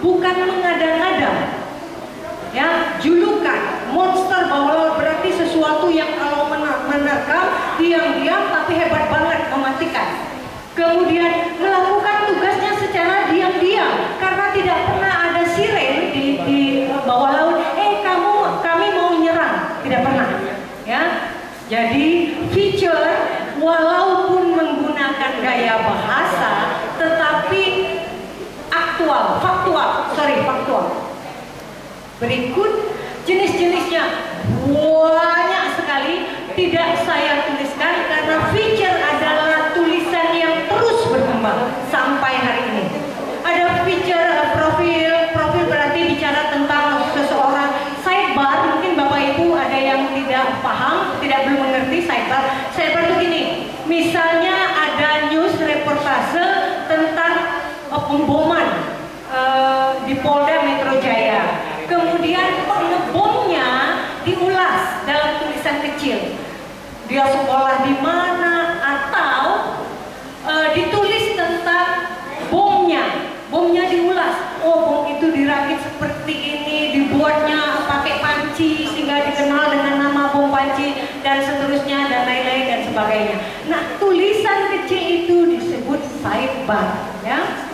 bukan mengada-ngada. Ya, julukan monster bawah laut berarti sesuatu yang kalau menerkam diam-diam tapi hebat banget, mematikan. Kemudian melakukan tugasnya secara diam-diam karena tidak pernah ada siren di bawah laut. Kami mau nyerang, tidak pernah. Ya, jadi feature walaupun menggunakan gaya bahasa, tetapi faktual. Berikut jenis-jenisnya. Wow. tidak saya tuliskan karena feature adalah tulisan yang terus berkembang sampai hari ini. Ada feature profil berarti bicara tentang seseorang. Sidebar, mungkin Bapak Ibu ada yang tidak paham, belum mengerti sidebar. Sidebar itu gini, misalnya ada news reportase tentang pemboman di Polda Metro Jaya. Kemudian pengebomnya diulas dalam tulisan kecil. Dia sekolah di mana, atau ditulis tentang bomnya diulas. Oh, bom itu dirakit seperti ini, dibuatnya pakai panci sehingga dikenal dengan nama bom panci dan seterusnya dan lain-lain dan sebagainya. Nah, tulisan kecil itu disebut sidebar, ya.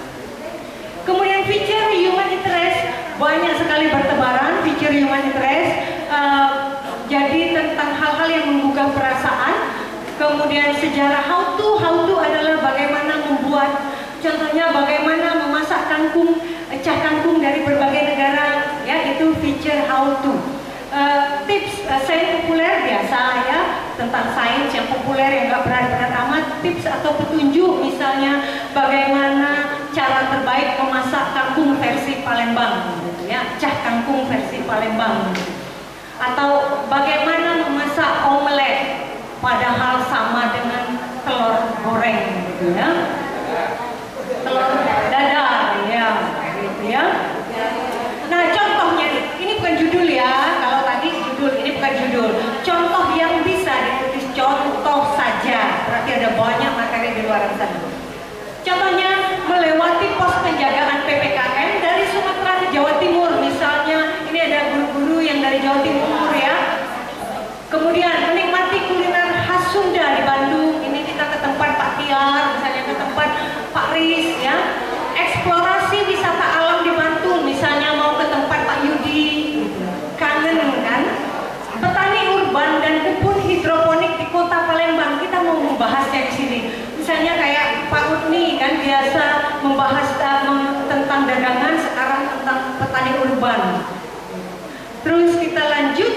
Kemudian feature human interest banyak sekali bertebaran. Feature human interest jadi tentang hal-hal yang menggugah perasaan. Kemudian sejarah how to adalah bagaimana membuat, contohnya bagaimana memasak kangkung, cah kangkung dari berbagai negara, ya, itu feature how to. Tips sains populer biasa, ya, tentang sains yang populer yang nggak berat-berat amat. Tips atau petunjuk, misalnya bagaimana cara terbaik memasak kangkung versi Palembang, gitu, ya, cah kangkung versi Palembang, atau bagaimana memasak omelet padahal sama dengan telur goreng, gitu, ya, telur dadar, ya, gitu, ya. Nah, contohnya ini bukan judul, ya. Kalau tadi judul, ini bukan judul. Contoh yang bisa ditulis contoh saja. Berarti ada banyak materi di luar sana. Contohnya melewati pos penjagaan PPKM dari Sumatera ke Jawa Timur. Misalnya ini ada guru-guru yang dari Jawa Timur, ya. Kemudian menikmati kuliner khas Sunda di Bandung. Ini kita ke tempat Pak Tiar, misalnya ke tempat Pak Riz, ya. Eksplorasi wisata alam di Bantul, misalnya mau ke tempat Pak Yudi, kangen kan? Petani urban dan kebun hidroponik di kota Palembang, kita mau membahasnya di sini. Misalnya kayak Pak Utni kan biasa membahas tentang dagangan, sekarang tentang petani urban. Terus kita lanjut,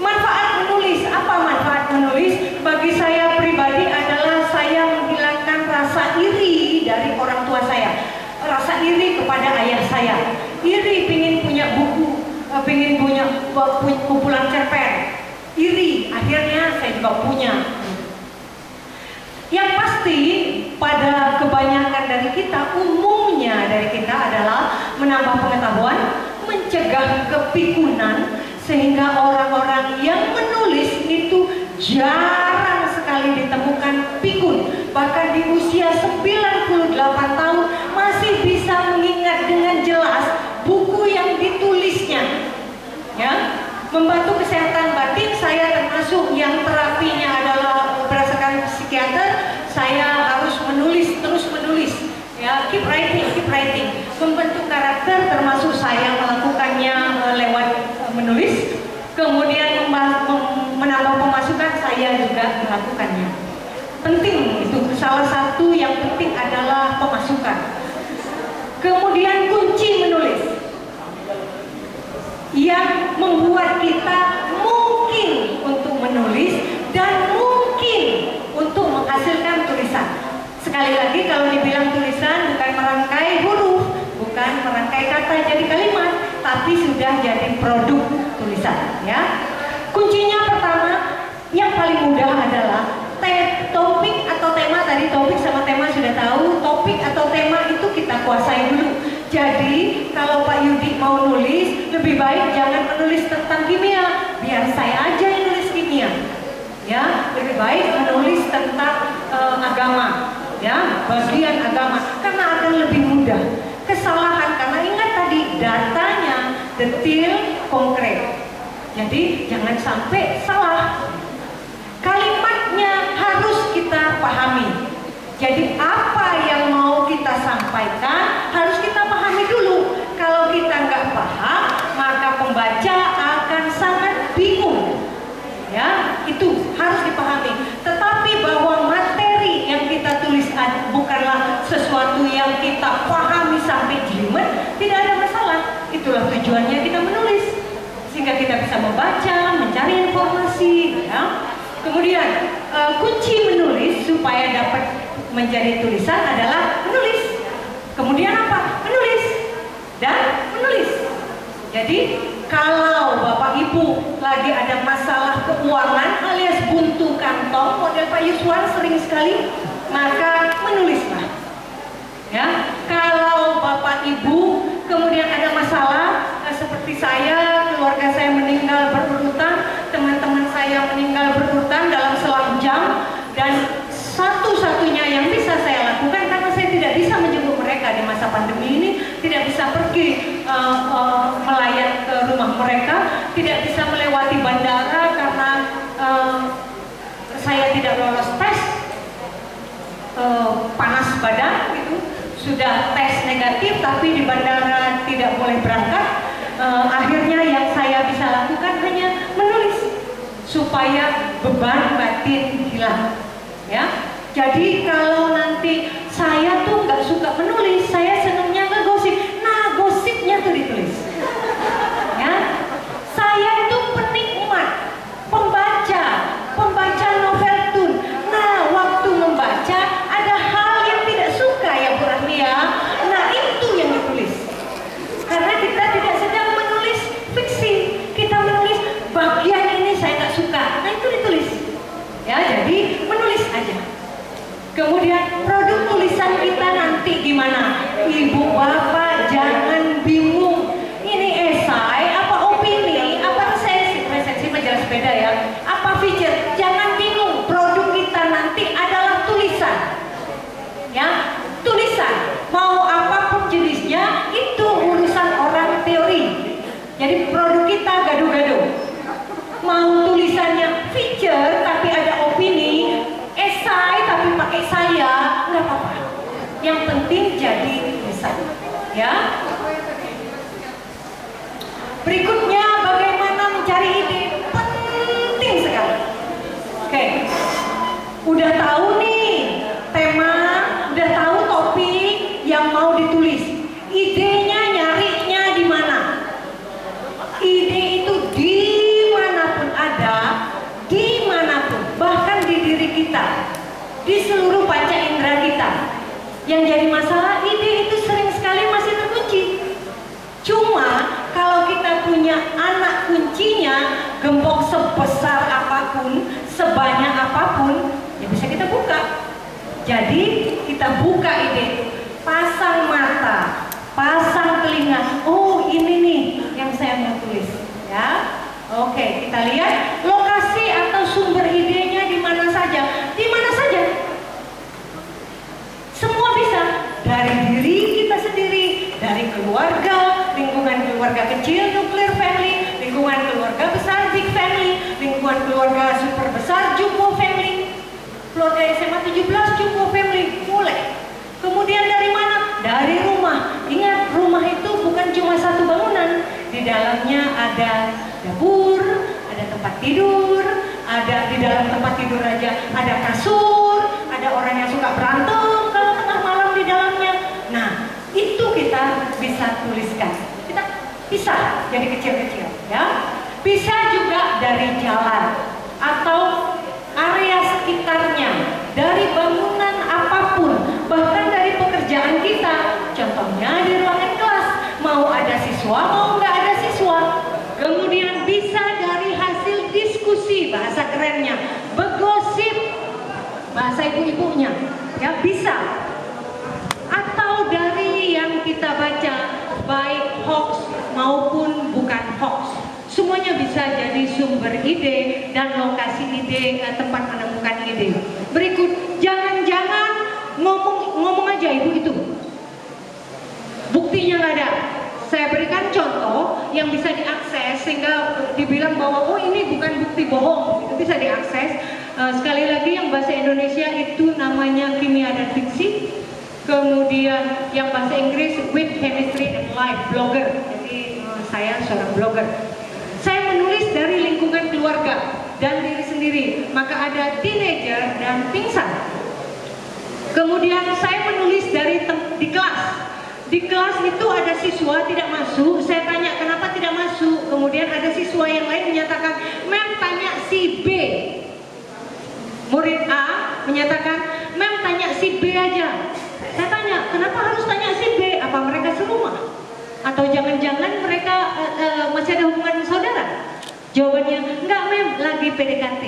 manfaat menulis. Apa manfaat menulis? Bagi saya pribadi adalah saya menghilangkan rasa iri dari orang tua saya. Rasa iri kepada ayah saya, iri pingin punya buku, pingin punya kumpulan cerpen, iri akhirnya saya juga punya. Yang pasti pada kebanyakan dari kita, umumnya dari kita adalah menambah pengetahuan, mencegah kepikunan, sehingga orang-orang yang menulis itu jarang sekali ditemukan pikun. Bahkan di usia 98 tahun masih bisa mengingat dengan jelas buku yang ditulisnya, ya. Membantu kesehatan batin, saya termasuk yang terapinya adalah berdasarkan psikiater. Saya harus menulis, terus menulis, ya, keep writing. Membentuk karakter termasuk saya melakukannya lewat menulis. Kemudian menambah pemasukan, saya juga melakukannya. Penting itu, salah satu yang penting adalah pemasukan. Kemudian kunci menulis yang membuat kita mungkin untuk menulis dan mungkin untuk menghasilkan tulisan. Sekali lagi, kalau dibilang tulisan bukan merangkai huruf, bukan merangkai kata jadi kalimat, tapi sudah jadi produk tulisan, ya. Kuncinya pertama, yang paling mudah adalah topik atau tema. Tadi topik sama tema sudah tahu. Topik atau tema itu kita kuasai dulu. Jadi kalau Pak Yudi mau nulis, lebih baik jangan menulis tentang kimia, biar saya aja yang nulis kimia, ya. Lebih baik menulis tentang agama, ya, bagian agama, karena akan lebih mudah. Kesalahan, karena ingat tadi datanya detil, konkret. Jadi jangan sampai salah. Kalimatnya harus kita pahami. Jadi apa yang mau kita sampaikan harus kita pahami dulu. Kalau kita nggak paham, maka pembaca akan sangat bingung. Ya, itu harus dipahami. Tetapi bahwa materi yang kita tulis bukanlah sesuatu yang kita pahami sampai jelimet, tidak ada masalah. Itulah tujuannya kita menulis, sehingga kita bisa membaca, mencari informasi, ya. Kemudian kunci menulis supaya dapat menjadi tulisan adalah menulis. Kemudian apa? Menulis dan menulis. Jadi kalau Bapak Ibu lagi ada masalah keuangan alias buntu kantong model Pak Yuswan sering sekali, maka menulislah. Ya, kalau Bapak Ibu kemudian ada masalah seperti saya, keluarga saya meninggal berurutan, teman-teman saya meninggal berurutan dalam selang jam, dan satu-satunya yang bisa saya lakukan karena saya tidak bisa menjenguk mereka di masa pandemi ini, tidak bisa pergi melayat ke rumah mereka, tidak bisa melewati bandara karena saya tidak lolos tes panas badan gitu. Sudah tes negatif tapi di bandara tidak boleh berangkat. Akhirnya yang saya bisa lakukan hanya menulis supaya beban batin hilang. Ya, jadi kalau nanti saya tuh nggak suka menulis, saya senangnya ngegosip. Nah, gosipnya tuh ditulis. Ya, saya itu penikmat, pembaca novel tun. Nah, waktu membaca ada hal yang tidak suka ya Bu Rahmia. Nah, itu yang ditulis. Karena kita tidak sedang menulis fiksi, kita menulis bagian ini saya nggak suka. Nah, itu ditulis. Ya, jadi menulis aja. Kemudian produk tulisan kita nanti gimana? Ibu bapak jangan bingung. Ini esai, apa opini, apa resensi? Resensi mah jelas beda ya. Apa feature? Jangan bingung. Produk kita nanti adalah tulisan. Ya, tulisan. Mau apapun jenisnya itu urusan orang teori. Jadi produk kita gaduh-gaduh. Mau tulisannya feature tapi ada opini, esai tapi pakai saya, nggak apa-apa. Yang penting jadi tulisan, ya. Berikutnya bagaimana mencari ide, penting sekali. Oke, udah tahu nih tema, udah tahu topik yang mau ditulis. Idenya nyarinya di mana? Ide itu dimanapun ada, dimanapun, bahkan di diri kita, di seluruh panca indera kita. Yang jadi masalah, ide itu sering sekali masih terkunci. Cuma kalau kita punya anak kuncinya, gembok sebesar apapun, sebanyak apapun, ya bisa kita buka. Jadi kita buka ide, pasang mata, pasang telinga. Oh, ini nih yang saya mau tulis, ya. Oke, kita lihat lokasi atau sumber idenya di mana saja. Di mana saja. Semua bisa. Dari diri kita sendiri, dari keluarga, lingkungan keluarga kecil, nuclear family, lingkungan keluarga besar, big family, lingkungan keluarga super besar, jumbo family, keluarga SMA 17, jumbo family, mulai. Kemudian dari mana? Dari rumah. Ingat, rumah itu bukan cuma satu bangunan. Di dalamnya ada dapur, ada tempat tidur, ada di dalam tempat tidur aja ada kasur, ada orang yang suka berantem kalau tengah malam di dalamnya. Nah, itu kita bisa tuliskan. Kita bisa jadi kecil-kecil, ya. Bisa juga dari jalan atau area sekitarnya, dari bangunan apapun, bahkan dari pekerjaan kita. Contohnya di ruangan kelas, mau ada siswa, mau nggak ada siswa. Kemudian bisa dari hasil diskusi, bahasa kerennya, begosip, bahasa ibu-ibunya, ya bisa. Atau dari yang kita baca, baik hoax maupun bukan hoax, semuanya bisa jadi sumber ide dan lokasi ide, tempat menemukan ide. Berikut, jangan-jangan ngomong aja ibu itu, buktinya nggak ada. Saya berikan contoh yang bisa diakses sehingga dibilang bahwa oh ini bukan bukti bohong, itu bisa diakses. Sekali lagi yang bahasa Indonesia itu namanya kimia dan fiksi. Kemudian yang bahasa Inggris with chemistry and life, blogger. Jadi saya seorang blogger. Saya menulis dari lingkungan keluarga dan diri sendiri, maka ada teenager dan pingsan. Kemudian saya menulis dari di kelas. Di kelas itu ada siswa tidak masuk, saya tanya kenapa tidak masuk. Kemudian ada siswa yang lain menyatakan, "Mem, tanya si B." menyatakan, "Mem, tanya si B aja." Saya tanya, kenapa harus tanya si B? Apa mereka serumah? Atau jangan-jangan mereka masih ada hubungan saudara? Jawabannya, enggak Mem, lagi PDKT.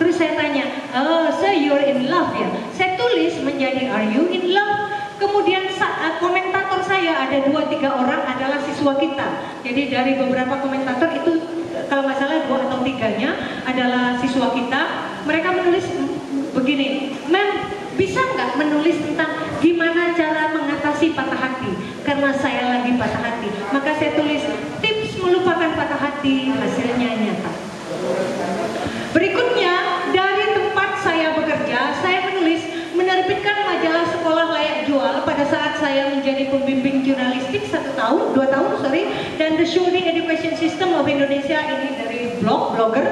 Terus saya tanya, "Oh, so you're in love ya?" Saya tulis menjadi "Are you in love?" Kemudian komentator saya ada 2-3 orang adalah siswa kita. Jadi dari beberapa komentator itu, kalau nggak salah 2 atau 3-nya adalah siswa kita. Mereka menulis begini, "Mem, bisa nggak menulis tentang gimana cara mengatasi patah hati? Karena saya lagi patah hati." Maka saya tulis, "Tips melupakan patah hati, hasilnya nyata." Berikutnya, dari tempat saya bekerja, saya menerbitkan majalah Sekolah Layak Jual pada saat saya menjadi pembimbing jurnalistik 2 tahun, dan The Shuri Education System of Indonesia, ini dari blogger,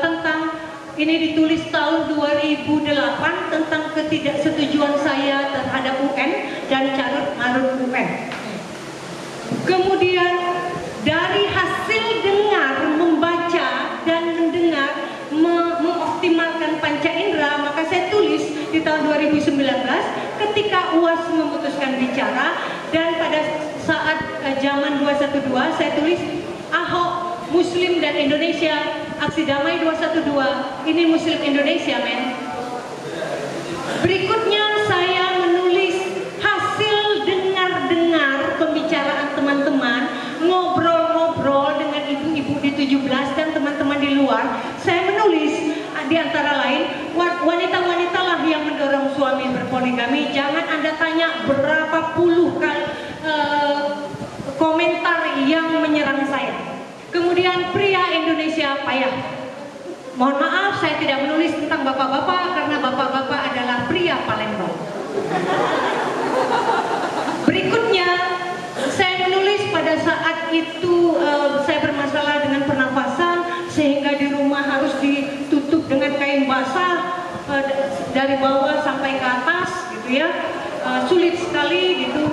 tentang ini ditulis tahun 2008 tentang ketidaksetujuan saya terhadap UN dan carut marut UN. Kemudian dari hasil dengar, membaca dan mendengar, mengoptimalkan panca indera, maka saya tulis di tahun 2019 ketika UAS memutuskan bicara, dan pada saat zaman 212 saya tulis Ahok, Muslim dan Indonesia, aksi damai 212, ini Muslim Indonesia men. Berikutnya saya menulis hasil dengar-dengar pembicaraan teman-teman, ngobrol-ngobrol dengan ibu-ibu di 17 dan teman-teman di luar. Saya menulis di antara lain, wanita-wanita lah yang mendorong suami berpoligami. Jangan Anda tanya berapa puluh kali komentar yang menyerang saya. Kemudian pria Indonesia payah. Mohon maaf, saya tidak menulis tentang bapak-bapak karena bapak-bapak adalah pria Palembang. Berikutnya, saya menulis pada saat itu saya bermasalah dengan pernafasan sehingga di rumah harus ditutup dengan kain basah dari bawah sampai ke atas gitu ya. Sulit sekali gitu.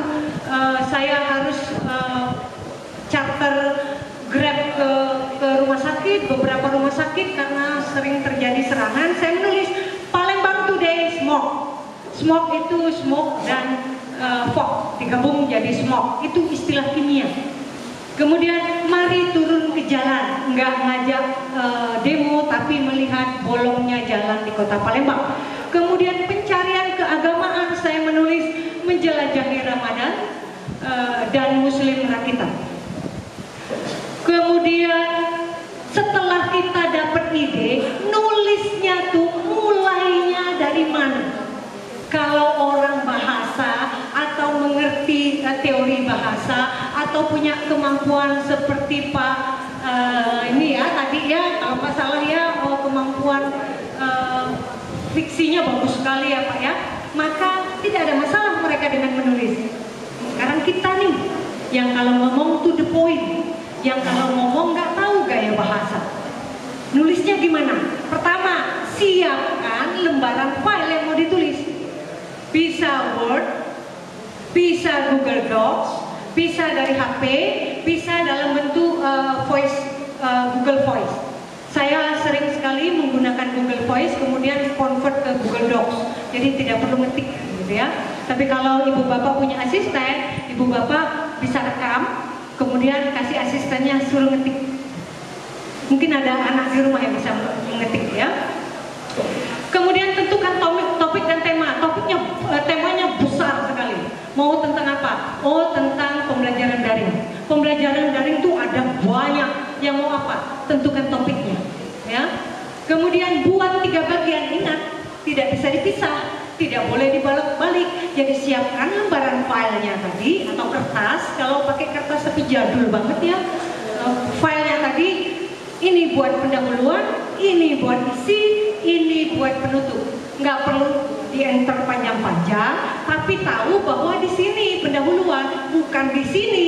Saya harus charter Grab ke rumah sakit, beberapa rumah sakit karena sering terjadi serangan. Saya menulis Palembang Today Smoke. Smoke itu smoke dan fog digabung jadi smoke, itu istilah kimia. Kemudian mari turun ke jalan, nggak ngajak demo tapi melihat bolongnya jalan di kota Palembang. Kemudian pencarian keagamaan, saya menulis menjelajahi Ramadan dan Muslim rakitan. Kemudian setelah kita dapat ide, nulisnya tuh mulainya dari mana? Kalau orang bahasa atau mengerti teori bahasa atau punya kemampuan seperti Pak ini ya tadi ya, kalau nggak salah ya, kemampuan fiksinya bagus sekali ya Pak ya, maka tidak ada masalah mereka dengan menulis. Sekarang kita nih yang kalau ngomong to the point, yang kalau ngomong nggak tahu gaya bahasa. Nulisnya gimana? Pertama, siapkan lembaran file yang mau ditulis. Bisa Word, bisa Google Docs, bisa dari HP, bisa dalam bentuk Google Voice. Saya sering sekali menggunakan Google Voice, kemudian convert ke Google Docs. Jadi tidak perlu ngetik gitu ya. Tapi kalau ibu bapak punya asisten, ibu bapak bisa rekam, kemudian kasih asistennya suruh ngetik. Mungkin ada anak di rumah yang bisa mengetik ya. Kemudian tentukan topik dan tema. Temanya besar sekali. Mau tentang apa? Oh, tentang pembelajaran daring. Pembelajaran daring itu ada banyak. Yang mau apa? Tentukan topiknya. Ya. Kemudian buat 3 bagian. Ingat, tidak bisa dipisah, tidak boleh dibolak-balik. Jadi siapkan lembaran filenya tadi atau kertas. Kalau pakai kertas tapi jadul banget ya. Filenya tadi, ini buat pendahuluan, ini buat isi, ini buat penutup. Nggak perlu di-enter panjang-panjang, tapi tahu bahwa di sini pendahuluan, bukan di sini.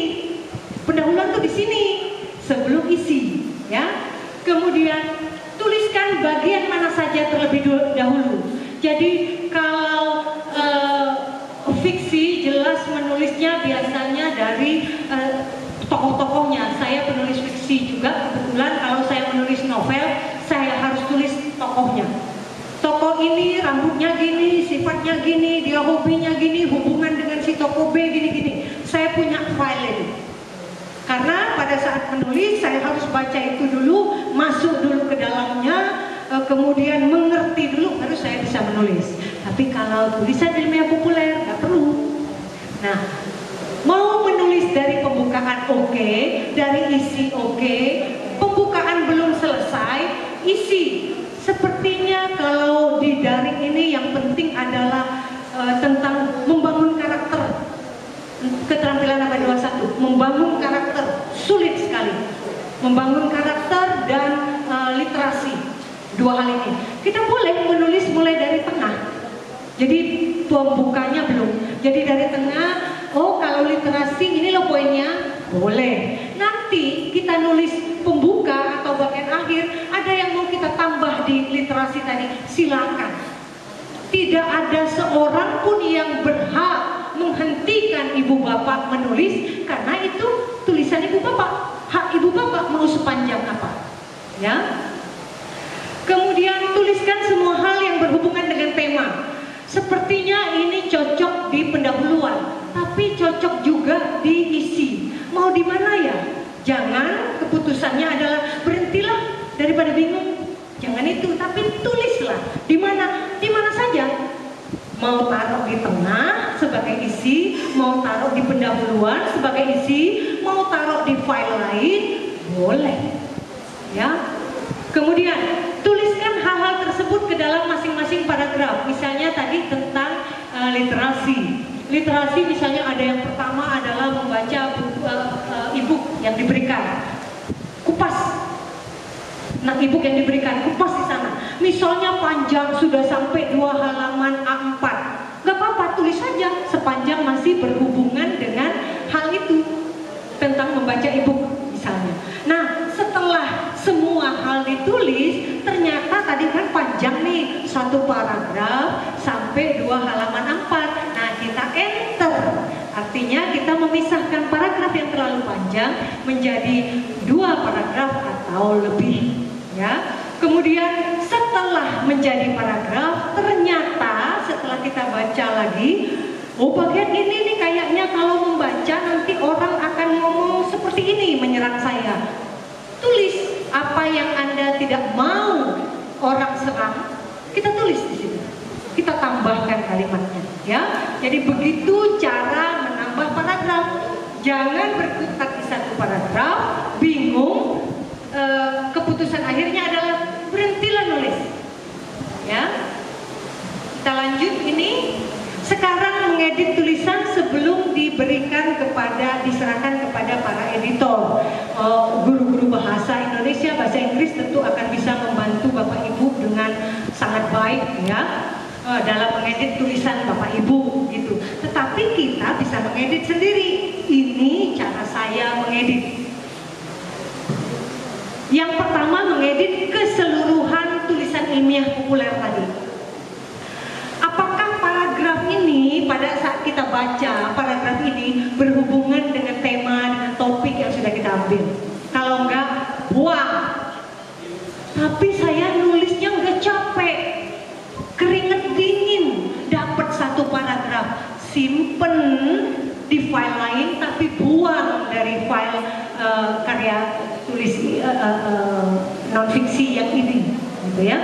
Pendahuluan tuh di sini sebelum isi, ya. Kemudian tuliskan bagian mana saja terlebih dahulu. Jadi kalau fiksi jelas menulisnya biasanya dari tokoh-tokohnya. Saya penulis fiksi juga, kebetulan kalau saya menulis novel, saya harus tulis tokohnya. Tokoh ini rambutnya gini, sifatnya gini, dia hobinya gini, hubungan dengan si toko B gini-gini. Saya punya file ini. Karena pada saat menulis saya harus baca itu dulu, masuk dulu ke dalamnya, kemudian mengerti dulu, baru saya bisa menulis. Tapi kalau tulisan ilmiah populer nggak perlu. Nah, mau menulis dari pembukaan oke, dari isi oke, pembukaan belum selesai, isi. Sepertinya kalau di daring ini yang penting adalah tentang membangun karakter. Keterampilan abad 21, membangun karakter, sulit sekali. Membangun karakter dan literasi, dua hal ini. Kita boleh menulis mulai dari tengah. Jadi pembukanya belum. Jadi dari tengah, oh kalau literasi ini loh poinnya, boleh. Nanti kita nulis pembuka atau bagian akhir, ada yang mau kita tambah di literasi tadi, silakan. Tidak ada seorang pun yang berhak menghentikan ibu bapak menulis, karena itu tulisan ibu bapak. Hak ibu bapak mau sepanjang apa, ya. Kemudian tuliskan semua hal yang berhubungan dengan tema. Sepertinya ini cocok di pendahuluan, tapi cocok juga di isi. Mau di mana ya? Jangan keputusannya adalah berhentilah daripada bingung. Jangan itu, tapi tulislah. Di mana? Di mana saja. Mau taruh di tengah sebagai isi, mau taruh di pendahuluan sebagai isi, mau taruh di file lain, boleh. Ya. Kemudian tuliskan hal-hal tersebut ke dalam masing-masing paragraf. Misalnya tadi tentang literasi. Literasi misalnya ada yang pertama adalah membaca e-book yang diberikan. Kupas. Nah, e-book yang diberikan, kupas di sana. Misalnya panjang sudah sampai 2 halaman A4. Gak apa-apa, tulis saja sepanjang masih berhubungan dengan hal itu, tentang membaca e-book misalnya. Nah, setelah semua hal ditulis, ternyata tadi kan panjang nih, 1 paragraf sampai 2 halaman A4. Nah, kita enter. Artinya kita memisahkan paragraf yang terlalu panjang menjadi 2 paragraf atau lebih, ya. Kemudian setelah menjadi paragraf, ternyata setelah kita baca lagi, oh bagian ini nih kayaknya kalau membaca nanti orang akan ngomong seperti ini menyerang saya. Tulis apa yang Anda tidak mau orang serang, kita tulis di sini. Kita tambahkan kalimatnya, ya. Jadi begitu cara menambah paragraf. Jangan berkutat di 1 paragraf, bingung. Keputusan akhirnya adalah berhentilah nulis, ya. Kita lanjut ini. Sekarang mengedit tulisan sebelum diserahkan kepada para editor. Guru-guru bahasa Indonesia, bahasa Inggris tentu akan bisa membantu Bapak Ibu dengan sangat baik, ya, dalam mengedit tulisan Bapak Ibu gitu. Tetapi kita bisa mengedit sendiri. Ini cara saya mengedit. Yang pertama, mengedit keseluruhan tulisan ilmiah populer tadi. Apakah paragraf ini pada saat kita baca paragraf ini berhubungan dengan tema, dengan topik yang sudah kita ambil? Kalau enggak, buang. Tapi saya nulisnya udah capek, keringet dingin, dapat 1 paragraf, simpen di file lain, tapi buang dari file karya tulis non-fiksi yang ini, gitu ya.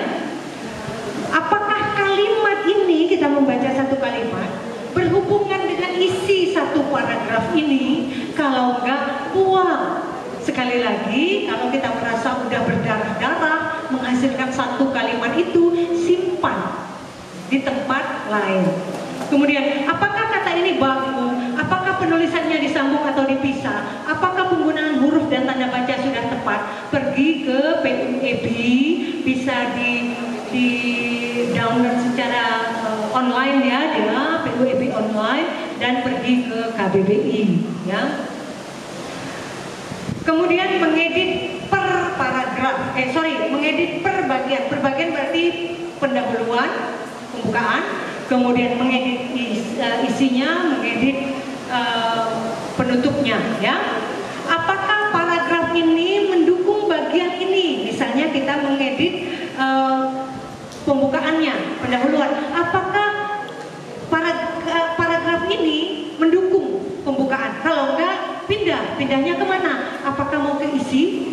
Apakah kalimat ini, kita membaca 1 kalimat berhubungan dengan isi 1 paragraf ini? Kalau enggak, buang. Sekali lagi, kalau kita merasa udah berdarah-darah menghasilkan 1 kalimat itu, simpan di tempat lain. Kemudian, apakah kata ini baku? Apakah penulisannya disambung atau dipisah? Apakah penggunaan huruf dan tanda baca sudah tepat? Pergi ke PUEB, bisa di download secara online, ya, di PUEB online, dan pergi ke KBBI, ya. Kemudian mengedit per paragraf, mengedit per bagian. Per bagian berarti pendahuluan, pembukaan, kemudian mengedit isinya, mengedit penutupnya, ya. Apakah paragraf ini mendukung bagian ini? Misalnya kita mengedit pembukaannya, pendahuluan. Apakah paragraf ini mendukung pembukaan? Kalau enggak, pindahnya kemana? Apakah mau ke isi?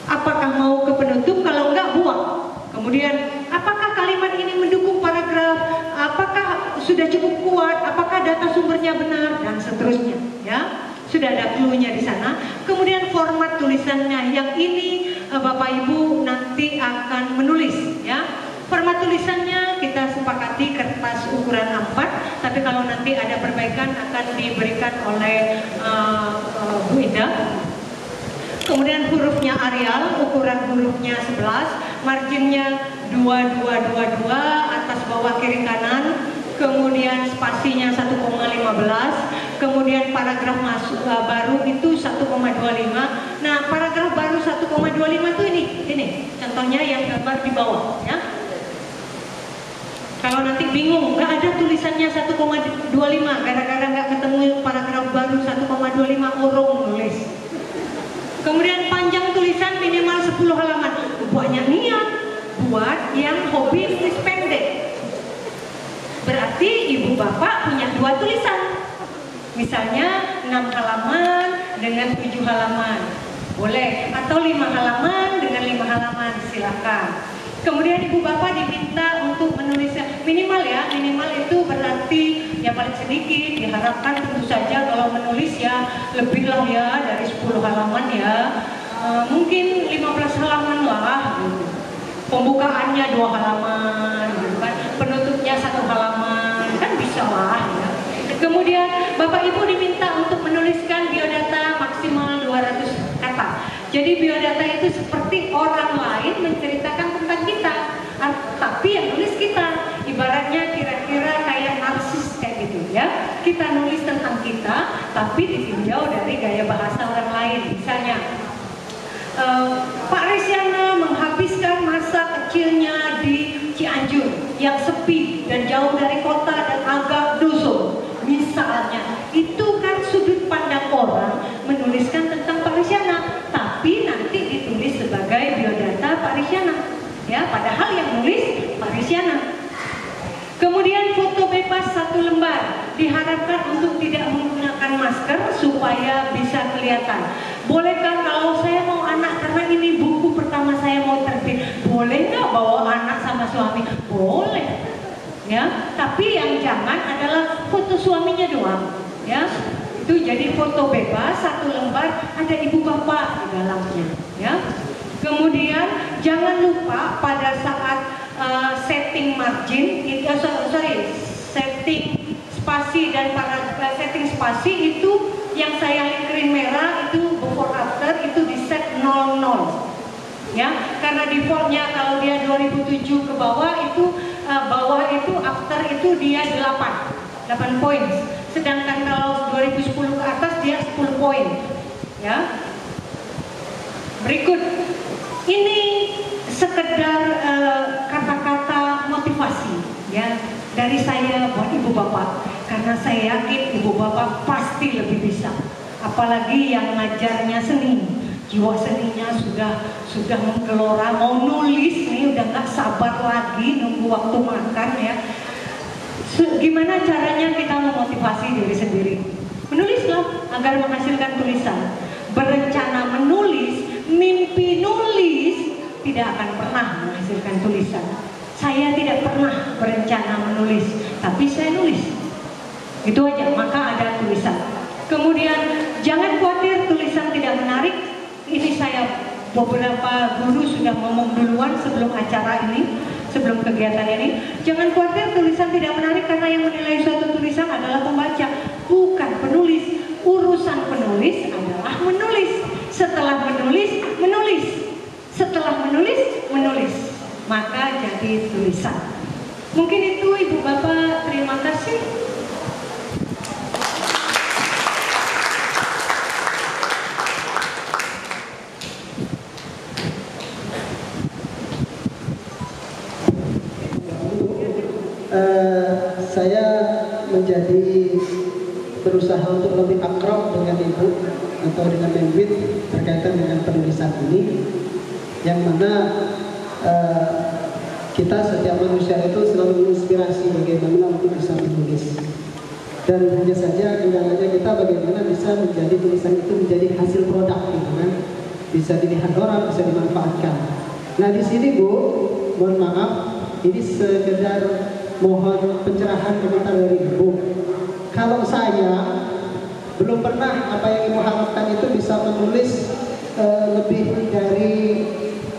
Apakah mau ke penutup? Kalau enggak, buang. Kemudian, apakah kalimat ini mendukung paragraf? Apakah sudah cukup kuat? Apakah data sumbernya benar? Dan seterusnya, ya. Sudah ada clue-nya di sana. Kemudian format tulisannya yang ini Bapak Ibu nanti akan menulis, ya. Format tulisannya kita sepakati kertas ukuran A4, tapi kalau nanti ada perbaikan akan diberikan oleh Bu Indah. Kemudian hurufnya Arial, ukuran hurufnya 11, marginnya 2222, atas bawah kiri kanan, kemudian spasinya 1,15, kemudian paragraf masuk baru itu 1,25. Nah, paragraf baru 1,25 itu ini contohnya yang gambar di bawah, ya. Kalau nanti bingung, nggak ada tulisannya 1,25, gara-gara nggak ketemu paragraf baru 1,25, urung nulis. Kemudian panjang tulisan minimal 10 halaman. Banyak niat buat yang hobi tulis pendek. Berarti ibu bapak punya 2 tulisan. Misalnya 6 halaman dengan 7 halaman. Boleh. Atau 5 halaman dengan 5 halaman. Silakan. Kemudian ibu bapak diminta untuk menulis minimal, ya. Minimal itu berarti ya paling sedikit. Diharapkan tentu saja kalau menulis ya lebih lah ya dari 10 halaman ya. Mungkin 15 halaman lah gitu. Pembukaannya 2 halaman gitu kan. Penutupnya 1 halaman kan bisa lah ya. Kemudian Bapak Ibu diminta untuk menuliskan biodata maksimal 200 kata. Jadi biodata itu seperti orang lain menceritakan tentang kita, tapi yang nulis kita. Ibaratnya kira-kira kayak narsis kayak gitu ya. Kita nulis tentang kita, tapi ditinjau dari gaya bahasa orang lain. Misalnya, Pak Resyana menghabiskan masa kecilnya di Cianjur yang sepi dan jauh dari kota dan agak dusun. Misalnya, itu kan sudut pandang orang menuliskan tentang Pak Resyana, tapi nanti ditulis sebagai biodata Pak Resyana, ya. Padahal yang nulis Pak Resyana. Kemudian foto bebas 1 lembar, diharapkan untuk tidak menggunakan masker supaya bisa kelihatan. Bolehkah kalau saya mau anak, karena ini buku pertama saya mau terbit, boleh nggak bawa anak sama suami? Boleh, ya. Tapi yang jangan adalah foto suaminya doang, ya. Itu jadi foto bebas 1 lembar, ada ibu bapak di dalamnya, ya. Kemudian jangan lupa pada saat setting margin, setting spasi dan setting spasi itu yang saya lingkarin merah itu before after itu di set 00, ya. Karena defaultnya kalau dia 2007 ke bawah itu after itu dia 8 poin. Sedangkan kalau 2010 ke atas dia 10 poin, ya. Berikut ini sekedar kata-kata motivasi, ya, dari saya buat ibu bapak, karena saya yakin ibu bapak pasti lebih bisa, apalagi yang ngajarnya seni, jiwa seninya sudah menggelora, mau nulis nih udah nggak sabar lagi nunggu waktu makan, ya. Gimana caranya kita memotivasi diri sendiri? Menulislah agar menghasilkan tulisan. Berencana menulis, mimpi nulis, tidak akan pernah menghasilkan tulisan. Saya tidak pernah berencana menulis, tapi saya nulis. Itu aja, maka ada tulisan. Kemudian jangan khawatir tulisan tidak menarik. Ini saya beberapa guru sudah ngomong duluan sebelum acara ini, sebelum kegiatan ini. Jangan khawatir tulisan tidak menarik, karena yang menilai suatu tulisan adalah pembaca, bukan penulis. Urusan penulis adalah menulis. Setelah menulis, menulis. Setelah menulis, menulis. Maka jadi tulisan. Mungkin itu ibu bapak, terima kasih. Saya menjadi berusaha untuk lebih akrab dengan ibu atau dengan Menwid berkaitan dengan penulisan ini, yang mana kita setiap manusia itu selalu menginspirasi bagaimana untuk bisa menulis. Dan hanya saja kendalanya kita bagaimana bisa menjadi tulisan itu menjadi hasil produk gitu kan. Bisa dilihat orang, bisa dimanfaatkan. Nah di sini Bu, mohon maaf, ini sekedar mohon pencerahan komentar dari Ibu. Kalau saya belum pernah apa yang Ibu harapkan itu bisa menulis lebih dari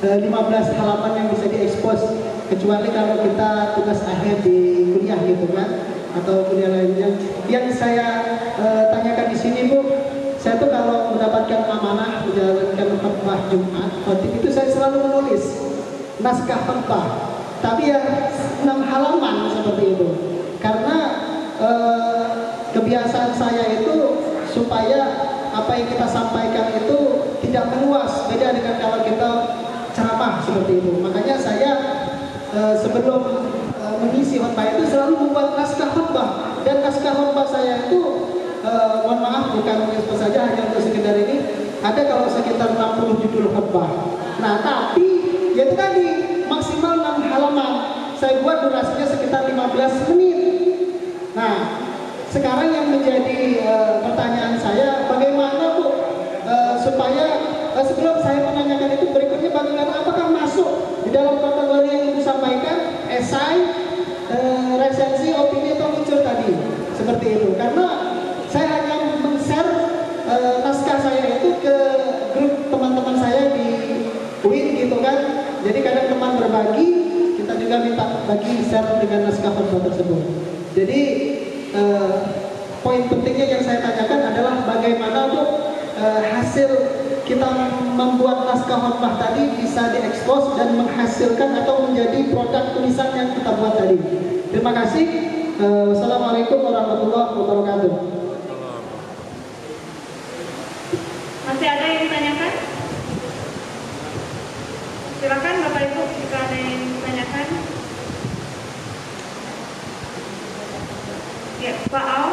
15 halaman yang bisa diekspos, kecuali kalau kita tugas akhir di kuliah gitu kan, atau kuliah lainnya. Yang saya tanyakan di sini Bu, saya tuh kalau mendapatkan amanah menjalankan khutbah Jumat, khotib itu saya selalu menulis naskah khutbah, tapi ya 6 halaman seperti itu. Karena kebiasaan saya itu supaya apa yang kita sampaikan itu tidak meluas, beda dengan kalau kita ceramah seperti itu. Makanya saya sebelum mengisi khutbah itu selalu membuat naskah khutbah, dan naskah khutbah saya itu mohon maaf bukan ekspos saja, hanya untuk sekedar ini ada kalau sekitar 60 judul khutbah. Nah tapi ya itu tadi maksimal 6 halaman, saya buat durasinya sekitar 15 menit. Nah sekarang yang menjadi pertanyaan saya, bagaimana Bu supaya sebelum saya menanyakan itu berikutnya, bagaimana apakah masuk di dalam kategori yang Ibu sampaikan, esai, resensi, opini atau muncul tadi seperti itu? Karena saya hanya men-share naskah saya itu ke grup teman-teman saya di UIN gitu kan. Jadi kadang teman berbagi, kita juga minta bagi share dengan naskah khutbah tersebut. Jadi poin pentingnya yang saya tanyakan adalah bagaimana untuk hasil kita membuat naskah khutbah tadi bisa diekspos dan menghasilkan atau menjadi produk tulisan yang kita buat tadi. Terima kasih. Wassalamualaikum warahmatullahi wabarakatuh. Masih ada yang ditanyakan? Silakan Bapak Ibu jika ada yang ditanyakan. Ya, Pak Al.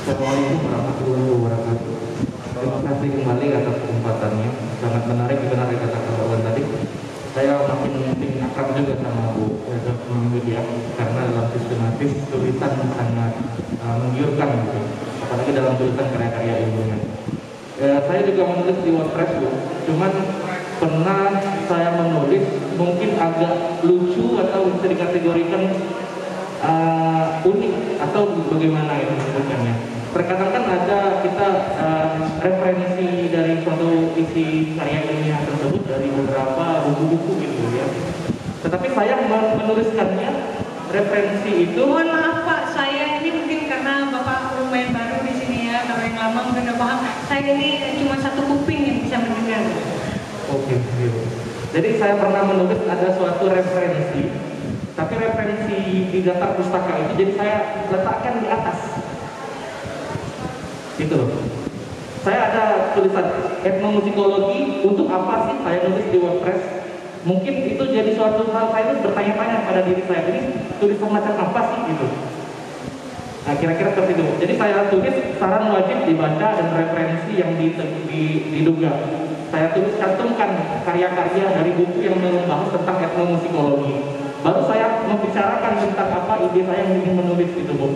Assalamualaikum warahmatullahi wabarakatuh. Terima kasih kembali atas kesempatannya. Sangat menarik benar dikatakan Bapak tadi. Saya makin akrab juga sama Bu Media, karena dalam sistematis tulisan sangat menggiurkan gitu. Apalagi dalam tulisan karya-karya ilmunya. Saya juga menulis di WordPress Bu. Cuman pernah saya menulis mungkin agak lucu atau bisa dikategorikan unik atau bagaimana itu sebutkannya. Terkadang kan ada kita referensi dari suatu isi karya ilmiah tersebut dari beberapa buku-buku gitu ya. Tetapi saya menuliskannya referensi itu. Mohon maaf Pak, saya ini mungkin karena Bapak lumayan baru di sini ya, kalau yang lama mungkin udah paham. Saya ini cuma satu kuping yang bisa mendengar. Oke. Jadi saya pernah menulis ada suatu referensi, tapi referensi di daftar pustaka itu jadi saya letakkan di atas. Gitu loh. Saya ada tulisan etnomusikologi, untuk apa sih saya nulis di WordPress? Mungkin itu jadi suatu hal saya bertanya-tanya pada diri saya, ini tulisan macam apa sih gitu. Nah kira-kira seperti itu. Jadi saya tulis saran wajib dibaca dan referensi yang diduga. Saya tulis cantumkan karya-karya dari buku yang membahas tentang etnomusikologi. Baru saya membicarakan tentang apa ide saya yang ingin menulis itu Bu.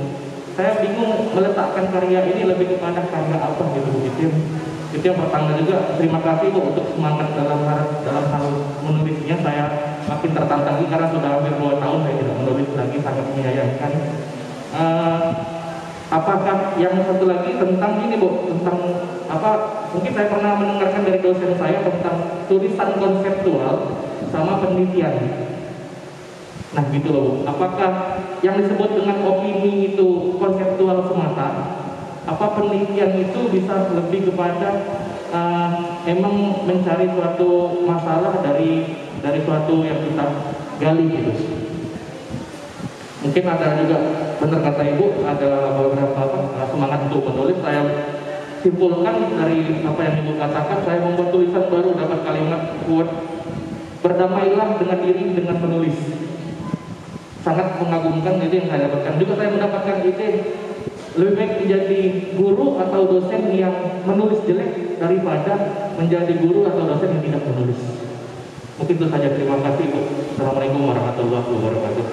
Saya bingung meletakkan karya ini lebih kepada karya apa gitu Bu. Itu yang pertama juga. Terima kasih Bu untuk semangat dalam hal menulisnya. Saya makin tertantang karena sudah hampir 2 tahun saya tidak menulis lagi, sangat menyayangkan. Apakah yang satu lagi tentang ini Bu, tentang apa? Mungkin saya pernah mendengarkan dari dosen saya tentang tulisan konseptual sama penelitian. Nah gitu loh Bu. Apakah yang disebut dengan opini itu konseptual semata? Apa penelitian itu bisa lebih kepada emang mencari suatu masalah dari suatu yang kita gali gitu? Mungkin ada juga, benar kata Ibu, ada beberapa semangat untuk menulis. Saya simpulkan dari apa yang Ibu katakan, saya membuat tulisan baru, dapat kalimat quote, berdamailah dengan diri dengan menulis. Sangat mengagumkan, itu yang saya dapatkan. Juga saya mendapatkan ide, lebih baik menjadi guru atau dosen yang menulis jelek daripada menjadi guru atau dosen yang tidak menulis. Mungkin itu saja, terima kasih Bu. Assalamualaikum warahmatullahi wabarakatuh.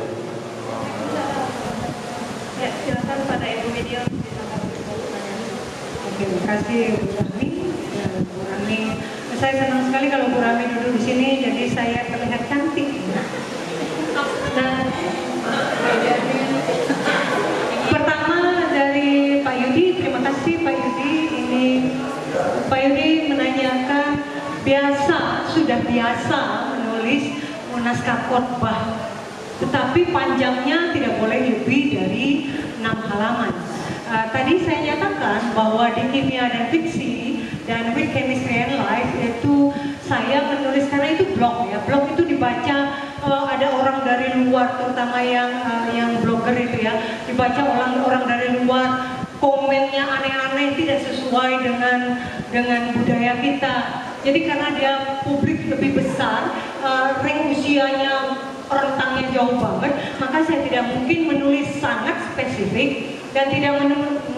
Ya, silakan pada Ibu Media ditanggapi pertanyaan. Oke, terima kasih Bu Rami. Ya, Bu Rami, saya senang sekali kalau Bu Rami duduk di sini, jadi saya terlihat cantik. Nah, pertama dari Pak Yudi, terima kasih Pak Yudi. Ini Pak Yudi menanyakan sudah biasa menulis naskah khotbah, tetapi panjangnya tidak boleh lebih dari 6 halaman. Tadi saya nyatakan bahwa di Kimia dan Fiksi dan With Chemistry and Life itu saya menulis karena itu blog ya. Blog itu dibaca ada orang dari luar, terutama yang blogger itu ya, dibaca orang dari luar, komennya aneh-aneh, tidak sesuai dengan budaya kita. Jadi karena dia publik lebih besar, rank usianya rentangnya jauh banget, maka saya tidak mungkin menulis sangat spesifik dan tidak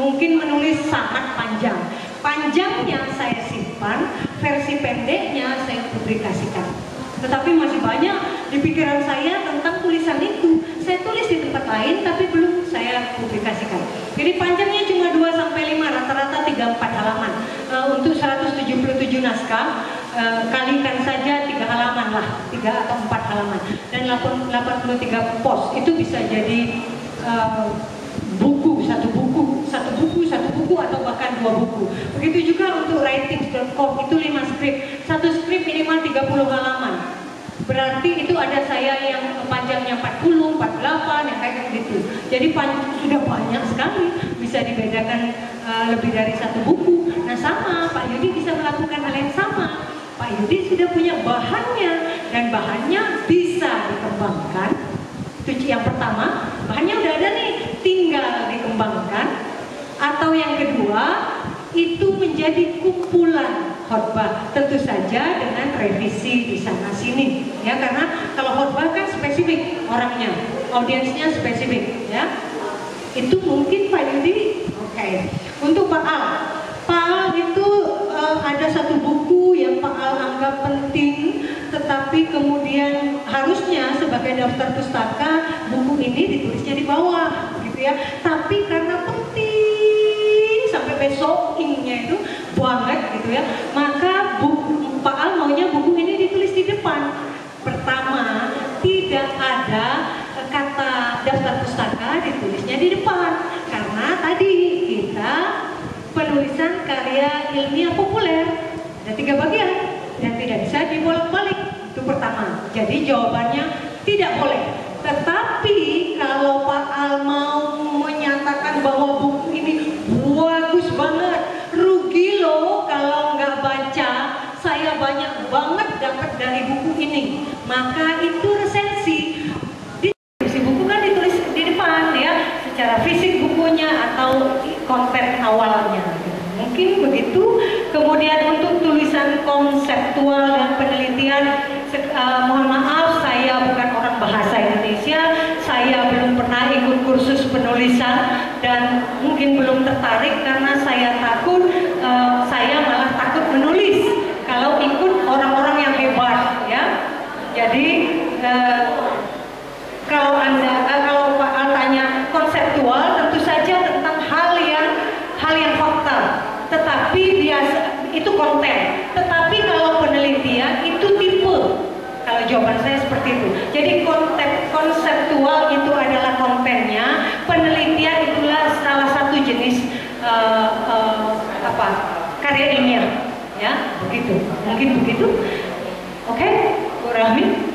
mungkin menulis sangat panjang. Panjangnya saya simpan, versi pendeknya saya publikasikan. Tetapi masih banyak di pikiran saya tentang tulisan itu. Saya tulis di tempat lain tapi belum saya publikasikan. Jadi panjangnya cuma 2-5, rata-rata 3-4 halaman. Untuk 177 naskah, kalikan saja 3 halaman lah, 3 atau 4 halaman. Dan 83 pos itu bisa jadi satu buku atau bahkan 2 buku. Begitu juga untuk writings.com itu 5 skrip. Satu skrip minimal 30 halaman. Berarti itu ada saya yang panjangnya 40, 48, yang kayak gitu. Jadi sudah banyak sekali, bisa dibedakan lebih dari 1 buku. Nah sama, Pak Yudi bisa melakukan hal yang sama. Pak Yudi sudah punya bahannya, dan bahannya bisa dikembangkan. Itu yang pertama, bahannya udah ada nih, tinggal dikembangkan. Atau yang kedua, itu menjadi kumpulan khotbah, tentu saja dengan revisi di sana sini ya, karena kalau khotbah kan spesifik orangnya, audiensnya spesifik ya. Itu mungkin Pak Yudi. Oke. Untuk Pak Al itu ada satu buku yang Pak Al anggap penting, tetapi kemudian harusnya sebagai daftar pustaka buku ini ditulisnya di bawah gitu ya, tapi karena penting sampai besok ininya itu banget gitu ya, maka Pak Al maunya buku ini ditulis di depan. Pertama, tidak ada kata daftar pustaka ditulisnya di depan, karena tadi kita penulisan karya ilmiah populer ada 3 bagian dan tidak bisa dibolak-balik. Itu pertama. Jadi jawabannya tidak boleh. Tetapi kalau Pak Al mau menyatakan bahwa buku ini bagus banget, rugi loh kalau nggak baca, saya banyak banget dapat dari buku ini, maka itu resensi. Di buku kan ditulis di depan ya, secara fisik bukunya atau konten awalnya. Mungkin begitu. Kemudian untuk tulisan konseptual dan penelitian, mohon maaf, saya bukan orang bahasa Indonesia, saya belum pernah ikut kursus penulisan dan mungkin belum tertarik karena saya takut, saya malah takut menulis kalau ikut orang-orang yang hebat ya. Jadi kalau Pak Al tanya konseptual, tentu saja tentang hal yang fakta, tetapi biasa itu konten. Tetapi kalau penelitian itu tipe. Kalau jawaban saya seperti itu. Jadi konseptual itu adalah kontennya, penelitian itulah salah satu jenis karya ilmiah, ya begitu. Mungkin begitu. Oke, Bu Rahmi.